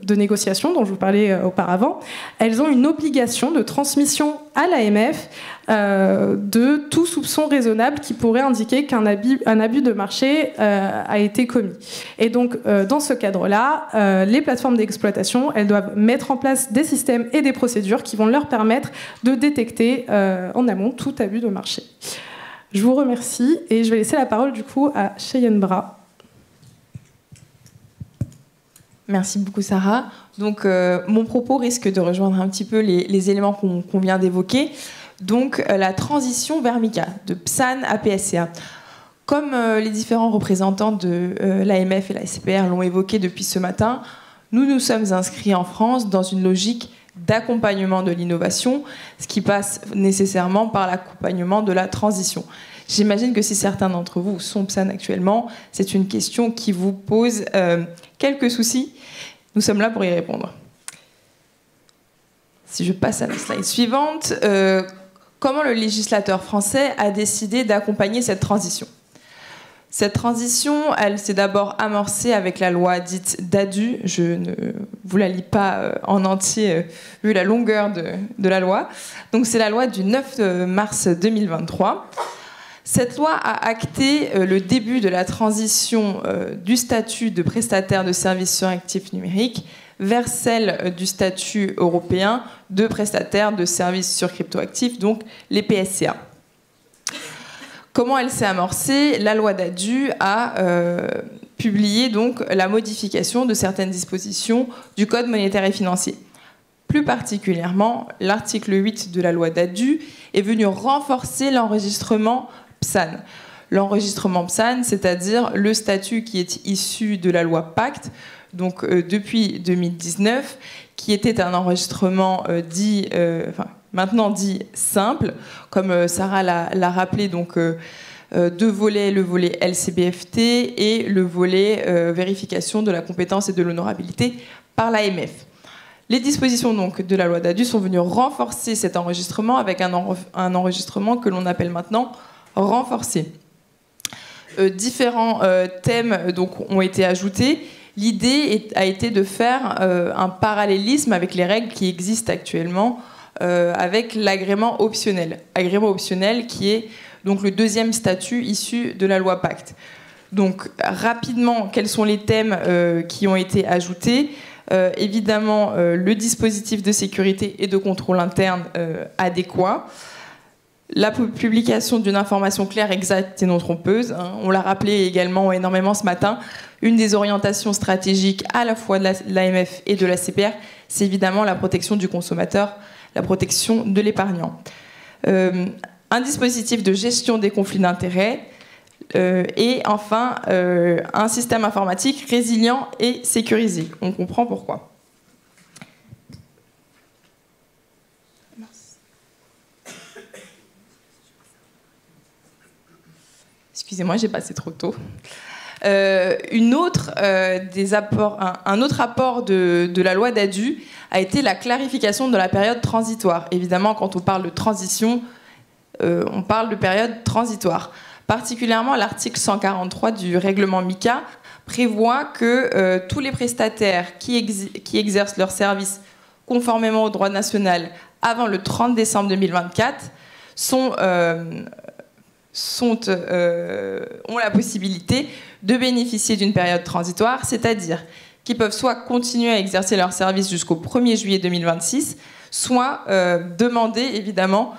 Speaker 4: négociation dont je vous parlais auparavant, elles ont une obligation de transmission à l'AMF de tout soupçon raisonnable qui pourrait indiquer qu'un abus de marché a été commis. Et donc, dans ce cadre-là, les plateformes d'exploitation, elles doivent mettre en place des systèmes et des procédures qui vont leur permettre de détecter en amont tout abus de marché. Je vous remercie et je vais laisser la parole du coup à Cheyenne Bras.
Speaker 3: Merci beaucoup, Sarah. Donc, mon propos risque de rejoindre un petit peu les éléments qu'on vient d'évoquer. Donc, la transition vers MiCA, de PSAN à PSCA. Comme les différents représentants de l'AMF et la SCPR l'ont évoqué depuis ce matin, nous nous sommes inscrits en France dans une logique d'accompagnement de l'innovation, ce qui passe nécessairement par l'accompagnement de la transition. J'imagine que si certains d'entre vous sont PSAN actuellement, c'est une question qui vous pose quelques soucis. Nous sommes là pour y répondre. Si je passe à la slide suivante, comment le législateur français a décidé d'accompagner cette transition ? Cette transition, elle s'est d'abord amorcée avec la loi dite DADU. Je ne vous la lis pas en entier, vu la longueur de la loi. Donc c'est la loi du 9 mars 2023. Cette loi a acté le début de la transition du statut de prestataire de services sur actifs numériques vers celle du statut européen de prestataire de services sur cryptoactifs, donc les PSCA. Comment elle s'est amorcée ? La loi DADU a publié donc la modification de certaines dispositions du Code monétaire et financier. Plus particulièrement, l'article 8 de la loi DADU est venu renforcer l'enregistrement PSAN. L'enregistrement PSAN, c'est-à-dire le statut qui est issu de la loi Pacte, donc depuis 2019, qui était un enregistrement maintenant dit simple, comme Sarah l'a rappelé, donc 2 volets, le volet LCBFT et le volet vérification de la compétence et de l'honorabilité par l'AMF. Les dispositions donc de la loi DADU sont venues renforcer cet enregistrement avec un enregistrement que l'on appelle maintenant renforcé. différents thèmes donc, ont été ajoutés. L'idée a été de faire un parallélisme avec les règles qui existent actuellement avec l'agrément optionnel. Agrément optionnel qui est donc le deuxième statut issu de la loi Pacte. Donc rapidement, quels sont les thèmes qui ont été ajoutés ? Évidemment, le dispositif de sécurité et de contrôle interne adéquat. La publication d'une information claire, exacte et non trompeuse. On l'a rappelé également énormément ce matin. Une des orientations stratégiques à la fois de l'AMF et de la CPR, c'est évidemment la protection du consommateur, la protection de l'épargnant. Un dispositif de gestion des conflits d'intérêts et enfin un système informatique résilient et sécurisé. On comprend pourquoi. Excusez-moi, j'ai passé trop tôt. Un autre apport de la loi Dadu a été la clarification de la période transitoire. Évidemment, quand on parle de transition, on parle de période transitoire. Particulièrement, l'article 143 du règlement MICA prévoit que tous les prestataires qui exercent leur service conformément au droit national avant le 30 décembre 2024 ont la possibilité de bénéficier d'une période transitoire, c'est-à-dire qu'ils peuvent soit continuer à exercer leur service jusqu'au 1er juillet 2026, soit demander évidemment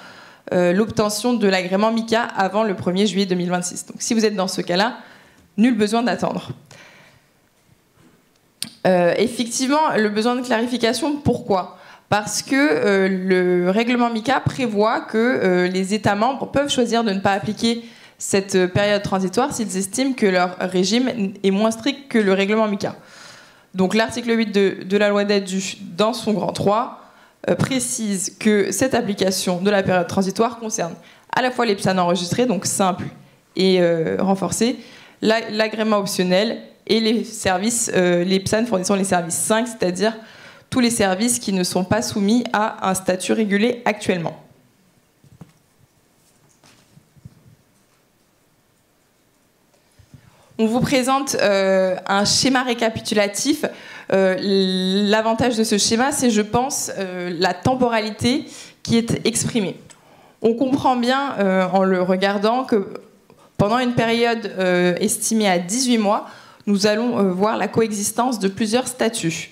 Speaker 3: l'obtention de l'agrément MICA avant le 1er juillet 2026. Donc si vous êtes dans ce cas-là, nul besoin d'attendre. Effectivement, le besoin de clarification, pourquoi ? Parce que le règlement MICA prévoit que les États membres peuvent choisir de ne pas appliquer cette période transitoire s'ils estiment que leur régime est moins strict que le règlement MICA. Donc l'article 8 de la loi Dadu, dans son grand 3, précise que cette application de la période transitoire concerne à la fois les PSAN enregistrés, donc simples et renforcés, l'agrément optionnel et les services, les PSAN fournissant les services 5, c'est-à-dire tous les services qui ne sont pas soumis à un statut régulé actuellement. On vous présente un schéma récapitulatif. L'avantage de ce schéma, c'est, je pense, la temporalité qui est exprimée. On comprend bien, en le regardant, que pendant une période estimée à 18 mois, nous allons voir la coexistence de plusieurs statuts.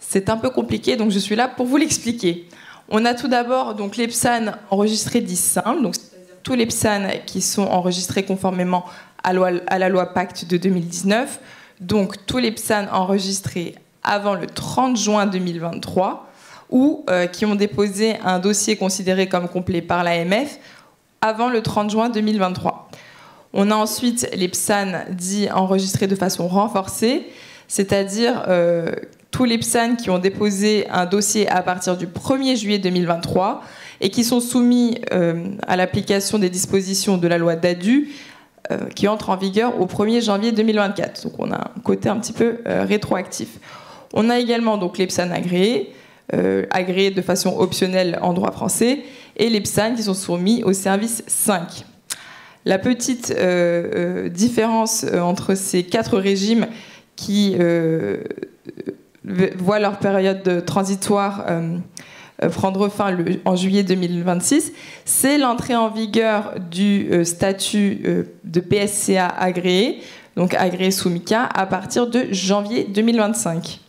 Speaker 3: C'est un peu compliqué, donc je suis là pour vous l'expliquer. On a tout d'abord donc, les PSAN enregistrés dits simples, donc tous les PSAN qui sont enregistrés conformément à la loi Pacte de 2019, donc tous les PSAN enregistrés avant le 30 juin 2023 ou qui ont déposé un dossier considéré comme complet par l'AMF avant le 30 juin 2023. On a ensuite les PSAN dits enregistrés de façon renforcée, c'est-à-dire tous les PSAN qui ont déposé un dossier à partir du 1er juillet 2023 et qui sont soumis à l'application des dispositions de la loi Dadu qui entre en vigueur au 1er janvier 2024. Donc on a un côté un petit peu rétroactif. On a également donc, les PSAN agréés, agréés de façon optionnelle en droit français, et les PSAN qui sont soumis au service 5. La petite différence entre ces quatre régimes qui voient leur période transitoire prendre fin en juillet 2026, c'est l'entrée en vigueur du statut de PSCA agréé, donc agréé sous MICA, à partir de janvier 2025.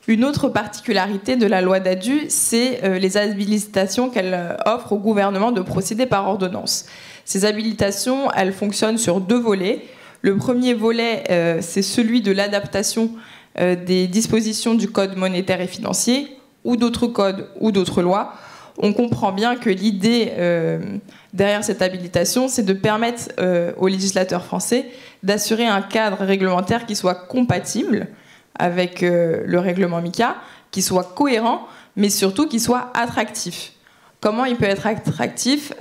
Speaker 3: Une autre particularité de la loi Dadu, c'est les habilitations qu'elle offre au gouvernement de procéder par ordonnance. Ces habilitations, elles fonctionnent sur deux volets. Le premier volet, c'est celui de l'adaptation des dispositions du Code monétaire et financier ou d'autres codes ou d'autres lois. On comprend bien que l'idée derrière cette habilitation, c'est de permettre aux législateurs français d'assurer un cadre réglementaire qui soit compatible avec le règlement MICA, qui soit cohérent, mais surtout qui soit attractif. Comment il peut être attractif ?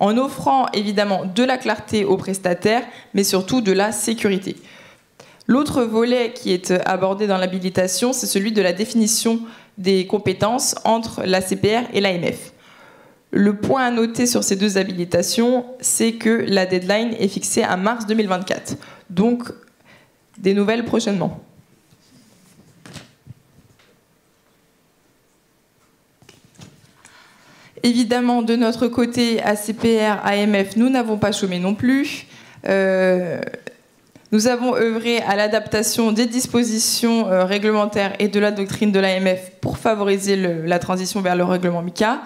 Speaker 3: En offrant évidemment de la clarté aux prestataires, mais surtout de la sécurité. L'autre volet qui est abordé dans l'habilitation, c'est celui de la définition des compétences entre l'ACPR et l'AMF. Le point à noter sur ces deux habilitations, c'est que la deadline est fixée à mars 2024. Donc, des nouvelles prochainement. Évidemment, de notre côté, ACPR, AMF, nous n'avons pas chômé non plus. Nous avons œuvré à l'adaptation des dispositions réglementaires et de la doctrine de l'AMF pour favoriser la transition vers le règlement MICA.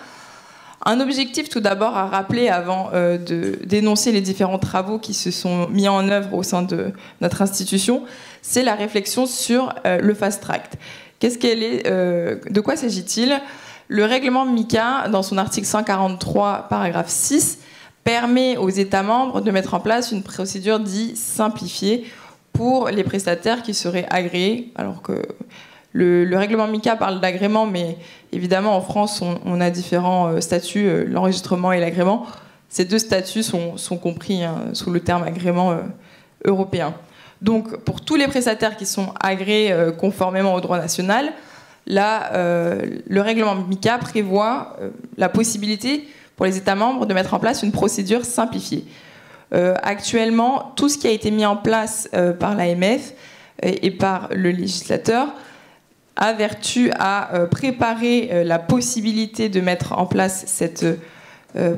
Speaker 3: Un objectif tout d'abord à rappeler avant de dénoncer les différents travaux qui se sont mis en œuvre au sein de notre institution, c'est la réflexion sur le fast track. De quoi s'agit-il ? Le règlement MICA, dans son article 143, paragraphe 6, permet aux États membres de mettre en place une procédure dite simplifiée pour les prestataires qui seraient agréés, alors que le règlement MICA parle d'agrément, mais évidemment en France on a différents statuts, l'enregistrement et l'agrément. Ces deux statuts sont compris sous le terme agrément européen. Donc pour tous les prestataires qui sont agréés conformément au droit national, là, le règlement MICA prévoit la possibilité pour les États membres de mettre en place une procédure simplifiée. Actuellement, tout ce qui a été mis en place par l'AMF et par le législateur a vertu à préparer la possibilité de mettre en place cette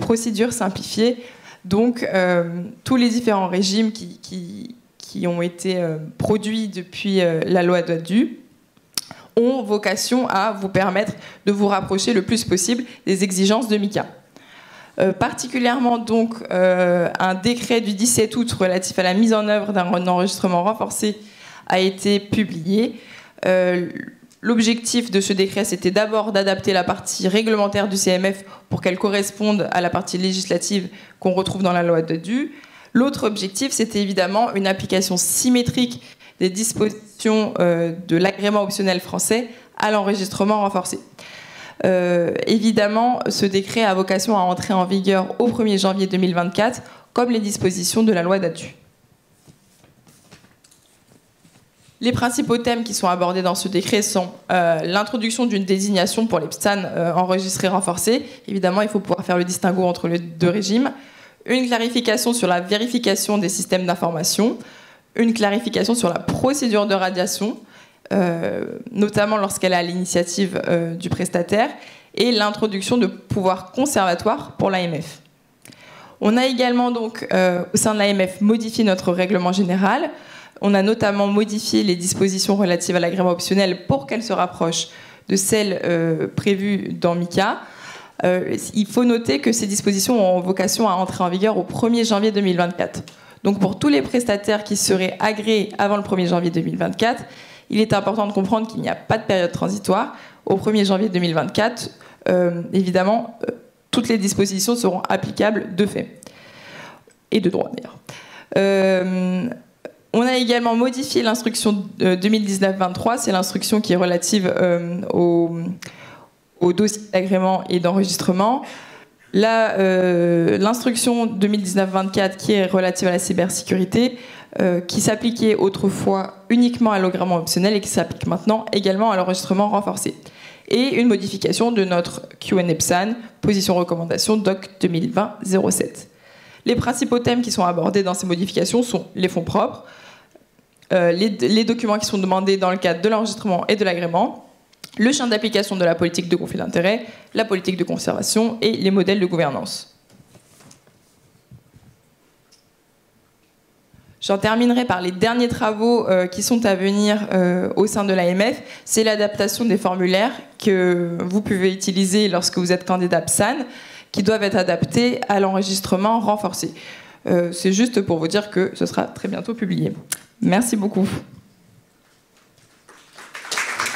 Speaker 3: procédure simplifiée. Donc, tous les différents régimes qui ont été produits depuis la loi Ddadue ont vocation à vous permettre de vous rapprocher le plus possible des exigences de MICA. Particulièrement donc un décret du 17 août relatif à la mise en œuvre d'un enregistrement renforcé a été publié. L'objectif de ce décret, c'était d'abord d'adapter la partie réglementaire du CMF pour qu'elle corresponde à la partie législative qu'on retrouve dans la loi Ddadue. L'autre objectif, c'était évidemment une application symétrique des dispositions de l'agrément optionnel français à l'enregistrement renforcé. Évidemment, ce décret a vocation à entrer en vigueur au 1er janvier 2024, comme les dispositions de la loi Ddadue. Les principaux thèmes qui sont abordés dans ce décret sont l'introduction d'une désignation pour les PSAN enregistrés renforcés. Évidemment, il faut pouvoir faire le distinguo entre les deux régimes. Une clarification sur la vérification des systèmes d'information. Une clarification sur la procédure de radiation, notamment lorsqu'elle est à l'initiative du prestataire, et l'introduction de pouvoirs conservatoires pour l'AMF. On a également donc, au sein de l'AMF, modifié notre règlement général. On a notamment modifié les dispositions relatives à l'agrément optionnel pour qu'elles se rapprochent de celles prévues dans MICA. Il faut noter que ces dispositions ont vocation à entrer en vigueur au 1er janvier 2024. Donc pour tous les prestataires qui seraient agréés avant le 1er janvier 2024, il est important de comprendre qu'il n'y a pas de période transitoire. Au 1er janvier 2024, évidemment, toutes les dispositions seront applicables de fait. Et de droit d'ailleurs. On a également modifié l'instruction 2019-23, c'est l'instruction qui est relative au dossier d'agrément et d'enregistrement. L'instruction 2019-24 qui est relative à la cybersécurité, qui s'appliquait autrefois uniquement à l'agrément optionnel et qui s'applique maintenant également à l'enregistrement renforcé. Et une modification de notre QNEPSAN, position recommandation DOC 2020-07. Les principaux thèmes qui sont abordés dans ces modifications sont les fonds propres, les documents qui sont demandés dans le cadre de l'enregistrement et de l'agrément, le champ d'application de la politique de conflit d'intérêts, la politique de conservation et les modèles de gouvernance. J'en terminerai par les derniers travaux qui sont à venir au sein de l'AMF. C'est l'adaptation des formulaires que vous pouvez utiliser lorsque vous êtes candidat PSAN, qui doivent être adaptés à l'enregistrement renforcé. C'est juste pour vous dire que ce sera très bientôt publié. Merci beaucoup.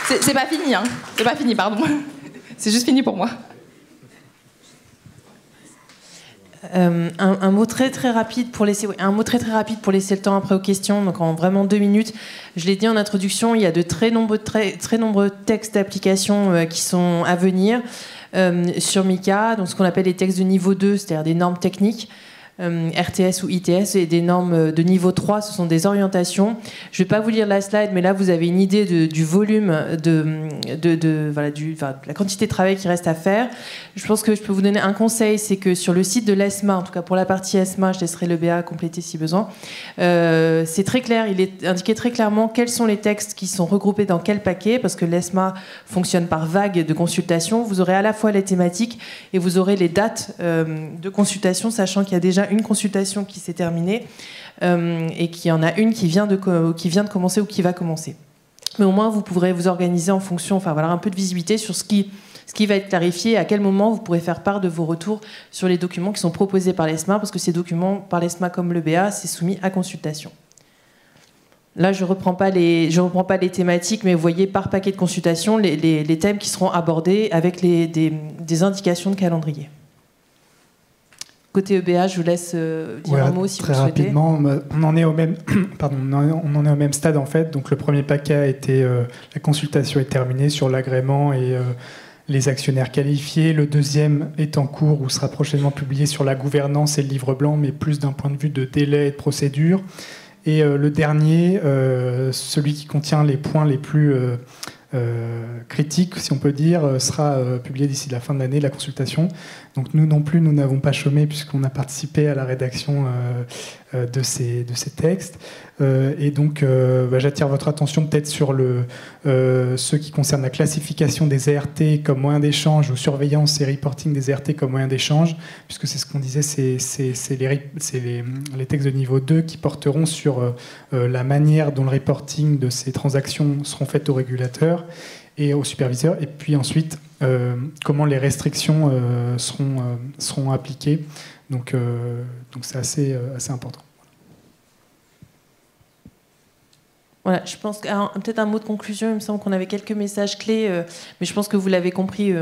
Speaker 3: C'est pas fini, hein. C'est pas fini, pardon. C'est juste fini pour moi.
Speaker 2: Un mot très rapide pour laisser le temps après aux questions, donc en vraiment 2 minutes. Je l'ai dit en introduction, il y a de très nombreux textes d'application qui sont à venir sur MICA, donc ce qu'on appelle les textes de niveau 2, c'est-à-dire des normes techniques. RTS ou ITS, et des normes de niveau 3, ce sont des orientations. Je ne vais pas vous lire la slide, mais là vous avez une idée du volume, de la quantité de travail qui reste à faire. Je pense que je peux vous donner un conseil, c'est que sur le site de l'ESMA, en tout cas pour la partie ESMA, je laisserai le BA compléter si besoin, c'est très clair, il est indiqué très clairement quels sont les textes qui sont regroupés dans quel paquet, parce que l'ESMA fonctionne par vague de consultation. Vous aurez à la fois les thématiques et vous aurez les dates de consultation, sachant qu'il y a déjà une consultation qui s'est terminée et qu'il y en a une qui vient de commencer ou qui va commencer. Mais au moins, vous pourrez vous organiser en fonction, enfin voilà, un peu de visibilité sur ce qui va être clarifié, à quel moment vous pourrez faire part de vos retours sur les documents qui sont proposés par l'ESMA, parce que ces documents, par l'ESMA comme le BA, c'est soumis à consultation. Là, je ne reprends pas les thématiques, mais vous voyez par paquet de consultation les thèmes qui seront abordés avec des indications de calendrier. Côté EBA, je vous laisse dire un mot si vous le souhaitez. Très
Speaker 6: rapidement, on en est au même, on en est au même stade en fait. Donc le premier paquet a été, la consultation est terminée sur l'agrément et les actionnaires qualifiés. Le deuxième est en cours ou sera prochainement publié sur la gouvernance et le livre blanc, mais plus d'un point de vue de délai et de procédure. Et le dernier, celui qui contient les points les plus critiques, si on peut dire, sera publié d'ici la fin de l'année, la consultation. Donc nous non plus, nous n'avons pas chômé puisqu'on a participé à la rédaction de ces textes. Et donc j'attire votre attention peut-être sur ce qui concerne la classification des ERT comme moyen d'échange ou surveillance et reporting des ERT comme moyen d'échange, puisque c'est ce qu'on disait, c'est les textes de niveau 2 qui porteront sur la manière dont le reporting de ces transactions seront faites aux régulateurs et aux superviseurs, et puis ensuite comment les restrictions seront appliquées. Donc c'est assez important.
Speaker 2: Voilà, je pense peut-être un mot de conclusion. Il me semble qu'on avait quelques messages clés, mais je pense que vous l'avez compris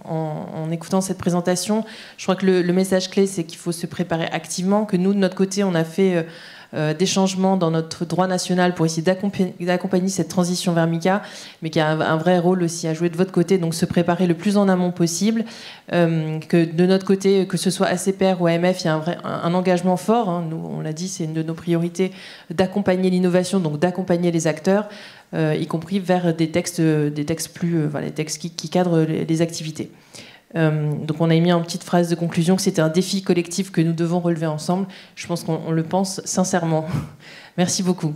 Speaker 2: en écoutant cette présentation. Je crois que le message clé, c'est qu'il faut se préparer activement, que nous, de notre côté, on a fait des changements dans notre droit national pour essayer d'accompagner cette transition vers MiCA, mais qu'il y a un vrai rôle aussi à jouer de votre côté, donc se préparer le plus en amont possible, que de notre côté, que ce soit ACPR ou AMF, il y a un engagement fort, hein. Nous, on l'a dit, c'est une de nos priorités d'accompagner l'innovation, donc d'accompagner les acteurs, y compris vers des textes plus, des textes qui cadrent les activités. Donc on a mis en petite phrase de conclusion que c'était un défi collectif que nous devons relever ensemble. Je pense qu'on le pense sincèrement. Merci beaucoup.